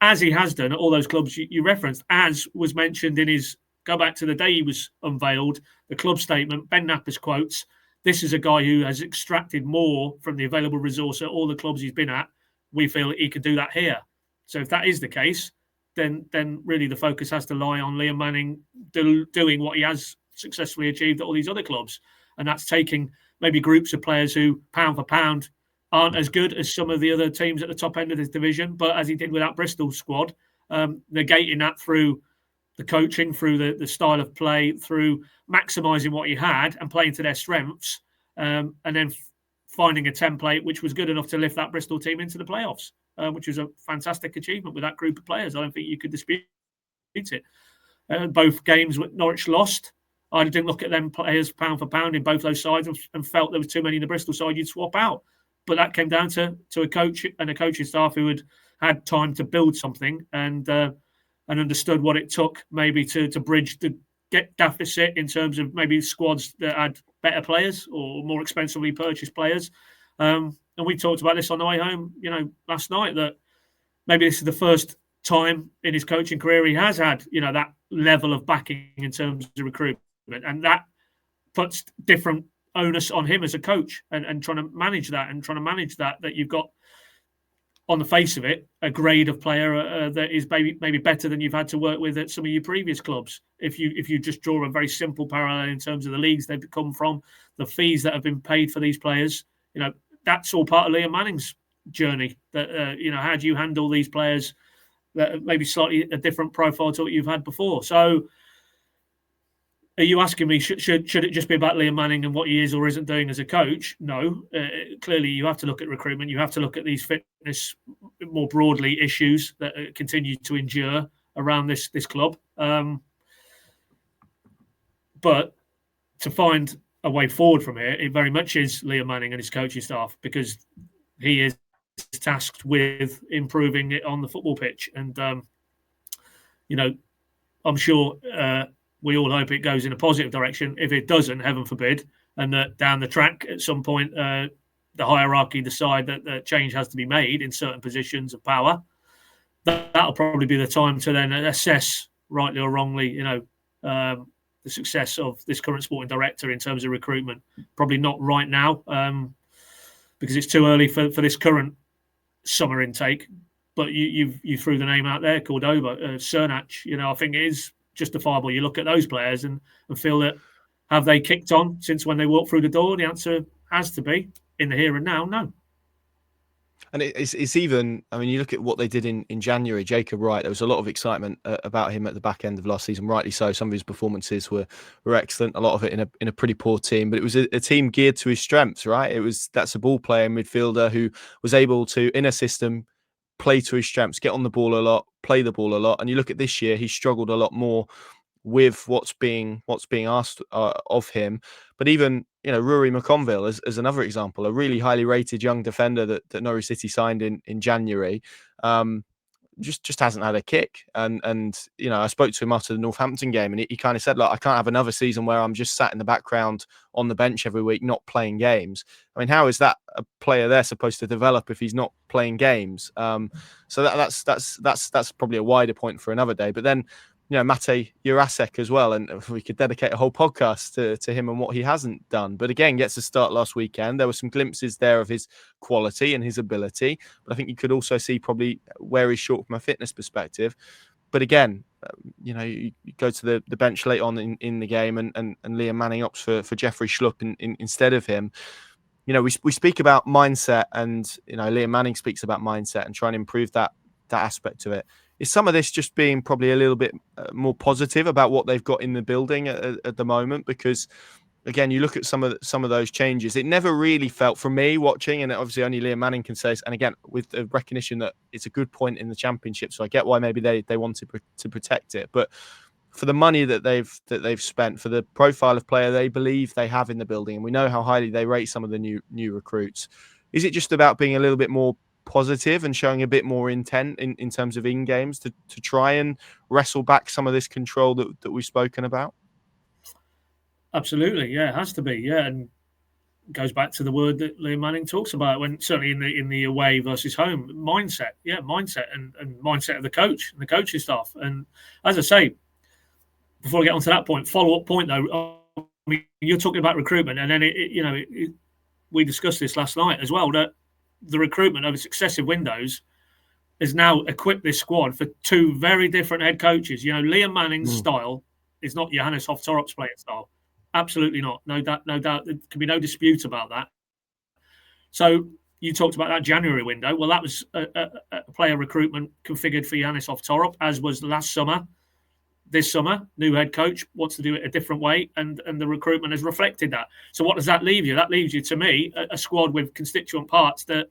as he has done at all those clubs you referenced, as was mentioned in his go back to the day he was unveiled, the club statement, Ben Napper's quotes. This is a guy who has extracted more from the available resource at all the clubs he's been at. We feel that he could do that here. So if that is the case, then really the focus has to lie on Liam Manning doing what he has successfully achieved at all these other clubs. And that's taking maybe groups of players who, pound for pound, aren't as good as some of the other teams at the top end of this division, but as he did with that Bristol squad, negating that through the coaching, through the style of play, through maximising what he had and playing to their strengths, and then finding a template which was good enough to lift that Bristol team into the playoffs. Which was a fantastic achievement with that group of players. I don't think you could dispute it. Both games Norwich lost. I didn't look at them players pound for pound in both those sides and felt there was too many in the Bristol side you'd swap out. But that came down to a coach and a coaching staff who had time to build something and understood what it took maybe to bridge the deficit in terms of maybe squads that had better players or more expensively purchased players. And we talked about this on the way home, last night, that maybe this is the first time in his coaching career he has had, that level of backing in terms of recruitment. And that puts different onus on him as a coach and trying to manage that you've got, on the face of it, a grade of player that is maybe better than you've had to work with at some of your previous clubs. If you just draw a very simple parallel in terms of the leagues they've come from, the fees that have been paid for these players, that's all part of Liam Manning's journey. That how do you handle these players that maybe slightly a different profile to what you've had before? So, are you asking me should it just be about Liam Manning and what he is or isn't doing as a coach? No, clearly you have to look at recruitment. You have to look at these fitness more broadly issues that continue to endure around this club. But to find a way forward from here, it very much is Liam Manning and his coaching staff, because he is tasked with improving it on the football pitch. And, I'm sure we all hope it goes in a positive direction. If it doesn't, heaven forbid, and that down the track at some point, the hierarchy decide that change has to be made in certain positions of power, that'll probably be the time to then assess, rightly or wrongly, the success of this current sporting director in terms of recruitment. Probably not right now, because it's too early for this current summer intake. But you threw the name out there, Cordoba, Cernach. I think it is justifiable. You look at those players and feel that, have they kicked on since when they walked through the door? The answer has to be, in the here and now, no. And it's even, you look at what they did in January. Jacob Wright, there was a lot of excitement about him at the back end of last season, rightly so. Some of his performances were excellent, a lot of it in a pretty poor team, but it was a team geared to his strengths, right? That's a ball player, midfielder who was able to, in a system, play to his strengths, get on the ball a lot, play the ball a lot. And you look at this year, he struggled a lot more with what's being asked of him. But even Rory McConville as another example, a really highly rated young defender that Norwich City signed in January. just hasn't had a kick. And you know, I spoke to him after the Northampton game, and he kind of said, "Look, I can't have another season where I'm just sat in the background on the bench every week, not playing games." I mean, how is that a player they're supposed to develop if he's not playing games? So that's probably a wider point for another day. But then, you know, Mate Jurasek as well, and we could dedicate a whole podcast to him and what he hasn't done. But again, gets a start last weekend. There were some glimpses there of his quality and his ability, but I think you could also see probably where he's short from a fitness perspective. But again, you know, you go to the bench late on in the game, and Liam Manning opts for Jeffrey Schlupp instead of him. You know, we speak about mindset, and you know, Liam Manning speaks about mindset and trying to improve that aspect to it. Is some of this just being probably a little bit more positive about what they've got in the building at the moment? Because again, you look at some of those changes. It never really felt, from me watching, and obviously only Liam Manning can say this, and again, with the recognition that it's a good point in the Championship, so I get why maybe they wanted to protect it. But for the money that they've spent, for the profile of player they believe they have in the building, and we know how highly they rate some of the new recruits, is it just about being a little bit more positive and showing a bit more intent in terms of in games to try and wrestle back some of this control that we've spoken about? Absolutely, yeah, it has to be, yeah, and goes back to the word that Liam Manning talks about when certainly in the away versus home mindset, mindset and mindset of the coach and the coaching staff. And as I say, before I get onto that point, follow up point though, I mean, you're talking about recruitment, and then we discussed this last night as well, that the recruitment over successive windows has now equipped this squad for two very different head coaches. You know, Liam Manning's style is not Johannes Hoff-Torup's playing style. Absolutely not. No doubt. There can be no dispute about that. So you talked about that January window. Well, that was a player recruitment configured for Johannes Hoff-Torup, as was last summer. This summer, new head coach wants to do it a different way, and the recruitment has reflected that. So what does that leave you? That leaves you, to me, a squad with constituent parts that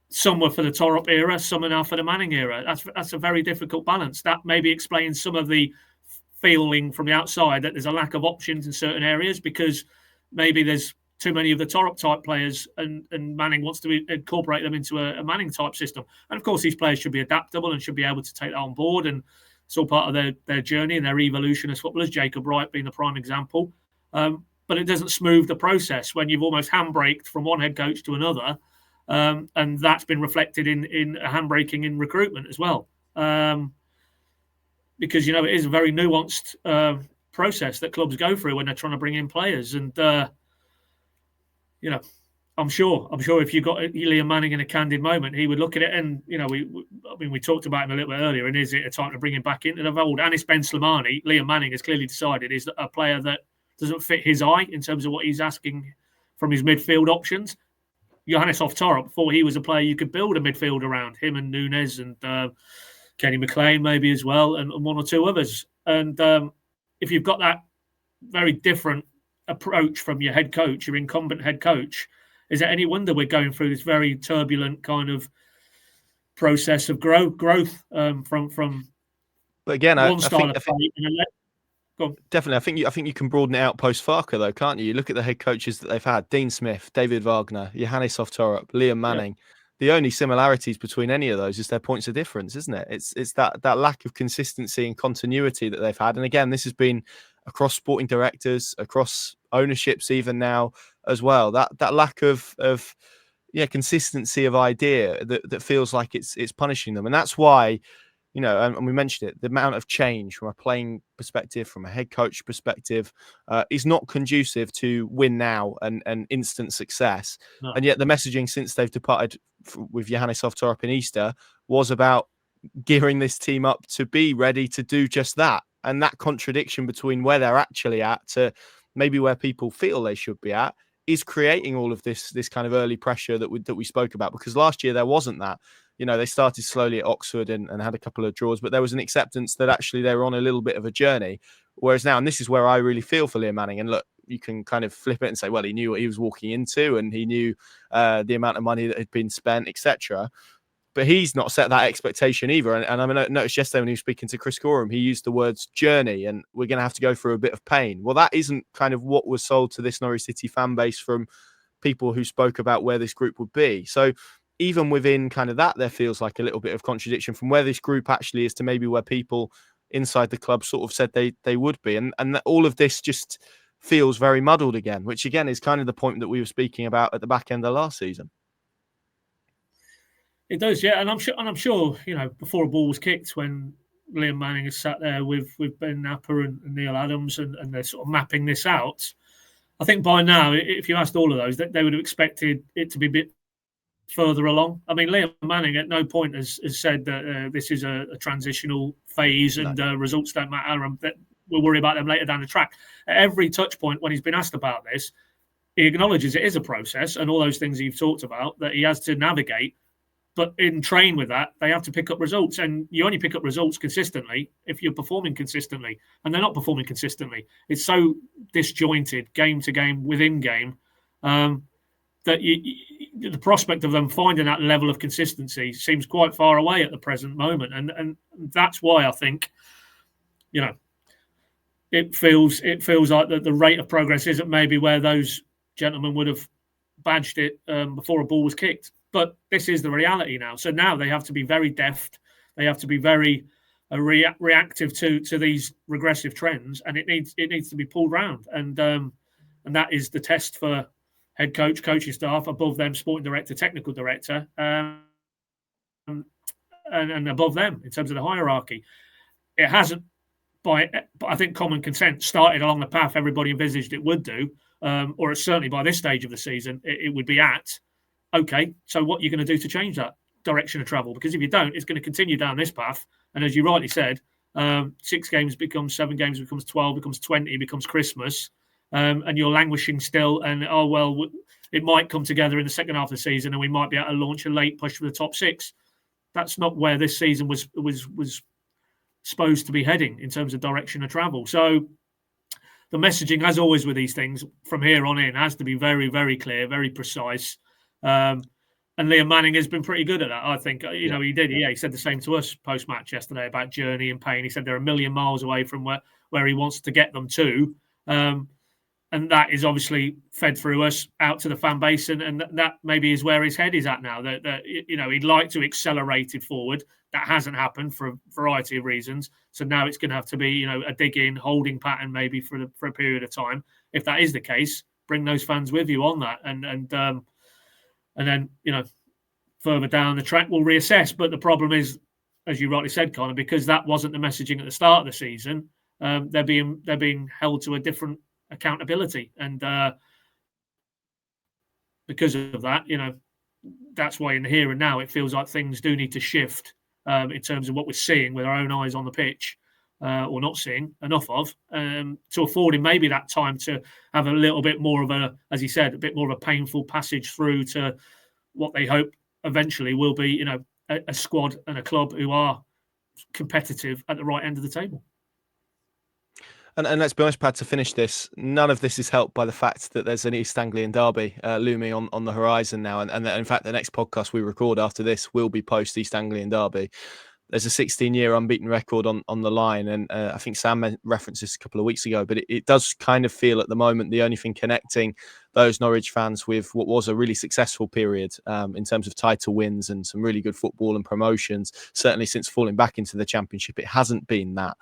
some were for the Torup era, some are now for the Manning era. That's a very difficult balance. That maybe explains some of the feeling from the outside that there's a lack of options in certain areas, because maybe there's too many of the Torup type players, and Manning wants to incorporate them into a Manning type system. And of course, these players should be adaptable and should be able to take that on board, and it's all part of their journey and their evolution as footballers, Jacob Wright being the prime example. But it doesn't smooth the process when you've almost handbraked from one head coach to another. And that's been reflected in handbraking in recruitment as well. Because, you know, it is a very nuanced process that clubs go through when they're trying to bring in players. And, you know, I'm sure if you got Liam Manning in a candid moment, he would look at it and, you know, we talked about him a little bit earlier, and is it a time to bring him back into the fold? Anis Ben Slimani, Liam Manning has clearly decided, is a player that doesn't fit his eye in terms of what he's asking from his midfield options. Johannes Hoff-Torup, before he was a player you could build a midfield around, him and Nunes and Kenny McLean maybe as well, and one or two others. And if you've got that very different approach from your head coach, your incumbent head coach, is it any wonder we're going through this very turbulent kind of process of growth from But again, one style of play? Definitely, I think you can broaden it out post Farke though, can't you? You look at the head coaches that they've had: Dean Smith, David Wagner, Johannes Hoff-Torup, Liam Manning. Yeah. The only similarities between any of those is their points of difference, isn't it? It's that lack of consistency and continuity that they've had. And again, this has been across sporting directors, across ownerships, even now as well. That lack of consistency of idea that feels like it's punishing them, and that's why. You know, and we mentioned it, the amount of change from a playing perspective, from a head coach perspective, is not conducive to win now and instant success. No. And yet the messaging since they've departed with Johannes Hoff-Torup in Easter was about gearing this team up to be ready to do just that. And that contradiction between where they're actually at to maybe where people feel they should be at is creating all of this kind of early pressure that we spoke about. Because last year there wasn't that. You know, they started slowly at Oxford and had a couple of draws, but there was an acceptance that actually they were on a little bit of a journey. Whereas now, and this is where I really feel for Liam Manning, and look, you can kind of flip it and say, well, he knew what he was walking into and he knew the amount of money that had been spent, etc. But he's not set that expectation either. And I mean, I noticed yesterday when he was speaking to Chris Gorham, he used the words journey and we're going to have to go through a bit of pain. Well, that isn't kind of what was sold to this Norwich City fan base from people who spoke about where this group would be. So even within kind of that, there feels like a little bit of contradiction from where this group actually is to maybe where people inside the club sort of said they would be. And all of this just feels very muddled again, which again is kind of the point that we were speaking about at the back end of last season. It does, yeah. And I'm sure, before a ball was kicked, when Liam Manning has sat there with Ben Napper and Neil Adams and they're sort of mapping this out, I think by now, if you asked all of those, they would have expected it to be a bit further along. I mean, Liam Manning at no point has said that this is a transitional phase and results don't matter and that we'll worry about them later down the track. At every touch point when he's been asked about this, he acknowledges it is a process and all those things you've talked about that he has to navigate. But in train with that, they have to pick up results. And you only pick up results consistently if you're performing consistently. And they're not performing consistently. It's so disjointed, game to game, within game, that the prospect of them finding that level of consistency seems quite far away at the present moment. And that's why I think, it feels like the rate of progress isn't maybe where those gentlemen would have badged it before a ball was kicked. But this is the reality now. So now they have to be very deft. They have to be very reactive to these regressive trends, and it needs to be pulled round. And that is the test for head coach, coaching staff, above them, sporting director, technical director, and above them in terms of the hierarchy. It hasn't, by I think common consent, started along the path everybody envisaged it would do, or certainly by this stage of the season, it would be at. Okay, so what are you going to do to change that direction of travel? Because if you don't, it's going to continue down this path. And as you rightly said, 6 games becomes 7 games, becomes 12, becomes 20, becomes Christmas, and you're languishing still. And, it might come together in the second half of the season and we might be able to launch a late push for the top 6. That's not where this season was supposed to be heading in terms of direction of travel. So the messaging, as always with these things, from here on in, has to be very, very clear, very precise. And Liam Manning has been pretty good at that, I think. He did. Yeah, he said the same to us post-match yesterday about journey and pain. He said they're a million miles away from where he wants to get them to. And that is obviously fed through us out to the fan base. And that maybe is where his head is at now. That he'd like to accelerate it forward. That hasn't happened for a variety of reasons. So now it's going to have to be, a dig-in, holding pattern maybe for a period of time. If that is the case, bring those fans with you on that. And then, further down the track, we'll reassess. But the problem is, as you rightly said, Connor, because that wasn't the messaging at the start of the season, they're being held to a different accountability. And because of that, that's why in the here and now, it feels like things do need to shift in terms of what we're seeing with our own eyes on the pitch, or not seeing enough of, to afford him maybe that time to have a little bit more of a, as he said, a bit more of a painful passage through to what they hope eventually will be, a squad and a club who are competitive at the right end of the table. And let's be honest, Pad, to finish this, none of this is helped by the fact that there's an East Anglian derby looming on the horizon now. And in fact, the next podcast we record after this will be post East Anglian derby. There's a 16-year unbeaten record on the line. And I think Sam referenced this a couple of weeks ago, but it does kind of feel at the moment the only thing connecting those Norwich fans with what was a really successful period in terms of title wins and some really good football and promotions. Certainly since falling back into the Championship, it hasn't been that.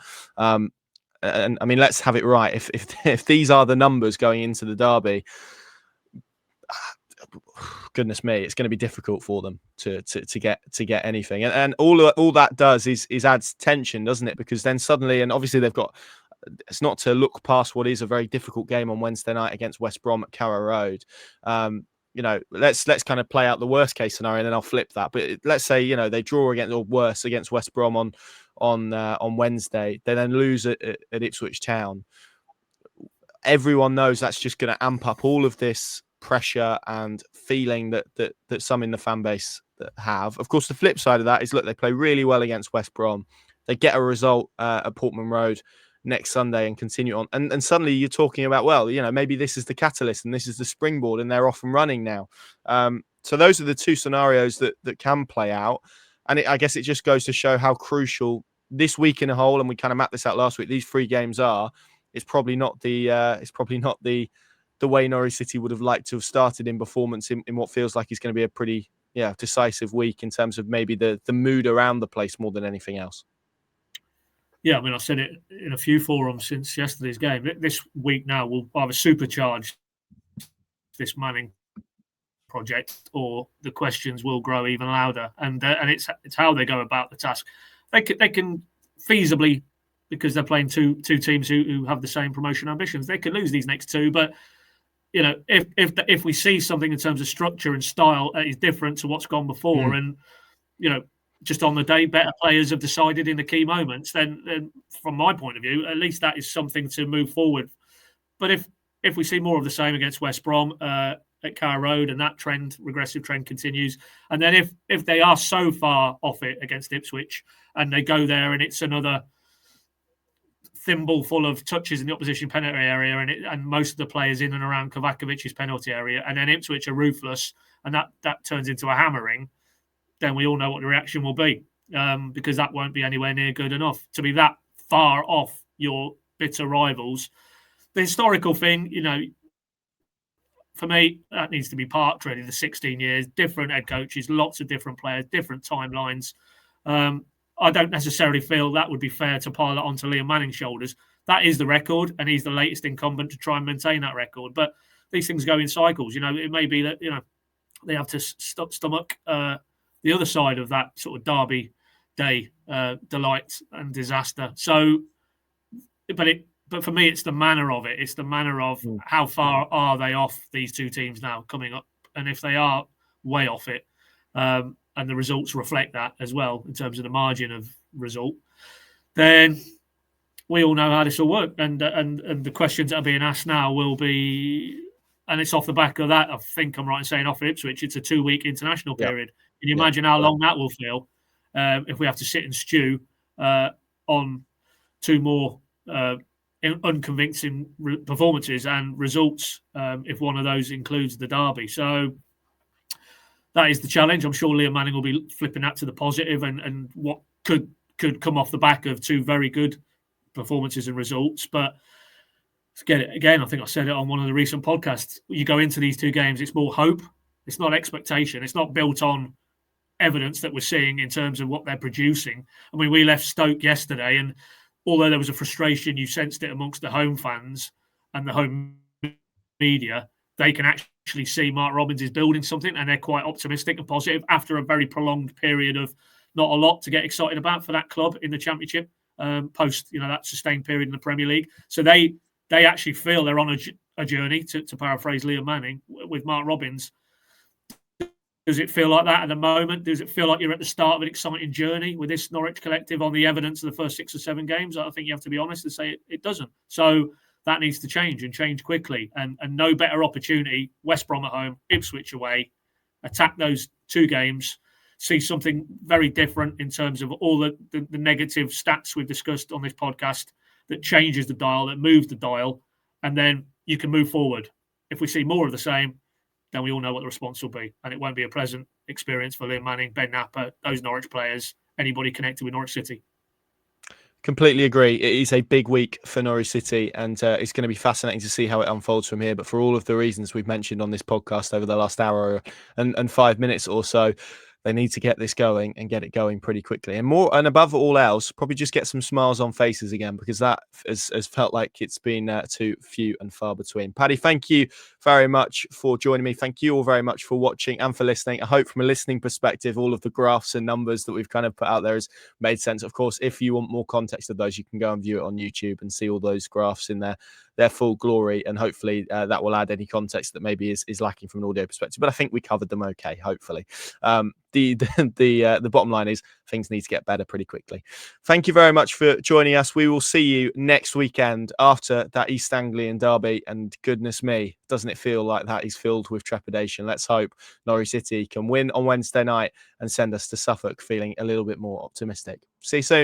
And I mean, let's have it right. If these are the numbers going into the derby, goodness me, it's going to be difficult for them to get anything. And all that does is adds tension, doesn't it? Because then suddenly, and obviously they've got. It's not to look past what is a very difficult game on Wednesday night against West Brom at Carrow Road. Let's kind of play out the worst case scenario, and then I'll flip that. But let's say they draw against, or worse, against West Brom on Wednesday. They then lose at Ipswich Town. Everyone knows that's just going to amp up all of this pressure and feeling that some in the fan base that have. Of course, the flip side of that is, look, they play really well against West Brom. They get a result at Portman Road next Sunday and continue on. And suddenly you're talking about, well, maybe this is the catalyst and this is the springboard and they're off and running now. So those are the two scenarios that can play out. And I guess it just goes to show how crucial this week in a whole, and we kind of mapped this out last week, these 3 games are. It's probably not the way Norwich City would have liked to have started in performance in what feels like is going to be a pretty decisive week in terms of maybe the mood around the place more than anything else. Yeah, I mean, I said it in a few forums since yesterday's game. This week now will either supercharge this Manning project, or the questions will grow even louder. And it's how they go about the task. They can feasibly, because they're playing two teams who have the same promotion ambitions, they could lose these next two. But if we see something in terms of structure and style that is different to what's gone before, and just on the day, better players have decided in the key moments, then from my point of view, at least that is something to move forward. But if we see more of the same against West Brom at Carrow Road, and that regressive trend continues, and then if they are so far off it against Ipswich, and they go there and it's another thimble full of touches in the opposition penalty area, and most of the players in and around Kovacovic's penalty area, and then Ipswich are ruthless, and that turns into a hammering, then we all know what the reaction will be, because that won't be anywhere near good enough to be that far off your bitter rivals. The historical thing, for me, that needs to be parked really. The 16 years, different head coaches, lots of different players, different timelines. I don't necessarily feel that would be fair to pile it onto Liam Manning's shoulders. That is the record, and he's the latest incumbent to try and maintain that record. But these things go in cycles. It may be that they have to stomach the other side of that sort of Derby day delight and disaster. So, but for me, it's the manner of it. It's the manner of how far are they off, these two teams now coming up, and if they are way off it, and the results reflect that as well in terms of the margin of result, then we all know how this will work. And the questions that are being asked now will be, and it's off the back of that. I think I'm right in saying off Ipswich, it's a 2-week international period. Can you imagine how long that will feel if we have to sit and stew on two more unconvincing performances and results, if one of those includes the derby? So that is the challenge. I'm sure Liam Manning will be flipping that to the positive, and what could come off the back of two very good performances and results. But again, I think I said it on one of the recent podcasts. You go into these two games, it's more hope. It's not expectation. It's not built on evidence that we're seeing in terms of what they're producing. I mean, we left Stoke yesterday, and although there was a frustration, you sensed it amongst the home fans and the home media, they can actually see Mark Robins is building something, and they're quite optimistic and positive after a very prolonged period of not a lot to get excited about for that club in the Championship, post that sustained period in the Premier League. So they actually feel they're on a journey, to paraphrase Liam Manning, with Mark Robins. Does it feel like that at the moment? Does it feel like you're at the start of an exciting journey with this Norwich collective on the evidence of the first 6 or 7 games? I think you have to be honest and say it doesn't. So that needs to change, and change quickly. And no better opportunity, West Brom at home, Ipswich away, attack those 2 games, see something very different in terms of all the negative stats we've discussed on this podcast, that changes the dial, that moves the dial, and then you can move forward. If we see more of the same, then we all know what the response will be. And it won't be a pleasant experience for Liam Manning, Ben Napper, those Norwich players, anybody connected with Norwich City. Completely agree. It is a big week for Norwich City, and it's going to be fascinating to see how it unfolds from here. But for all of the reasons we've mentioned on this podcast over the last hour and 5 minutes or so, they need to get this going and get it going pretty quickly. And above all else, probably just get some smiles on faces again, because that has felt like it's been too few and far between. Paddy, thank you very much for joining me. Thank you all very much for watching and for listening. I hope from a listening perspective, all of the graphs and numbers that we've kind of put out there has made sense. Of course, if you want more context of those, you can go and view it on YouTube and see all those graphs in their full glory, and hopefully that will add any context that maybe is lacking from an audio perspective. But I think we covered them okay, hopefully. The bottom line is things need to get better pretty quickly. Thank you very much for joining us. We will see you next weekend after that East Anglian derby, and goodness me, doesn't it feel like that is filled with trepidation? Let's hope Norwich City can win on Wednesday night and send us to Suffolk feeling a little bit more optimistic. See you soon.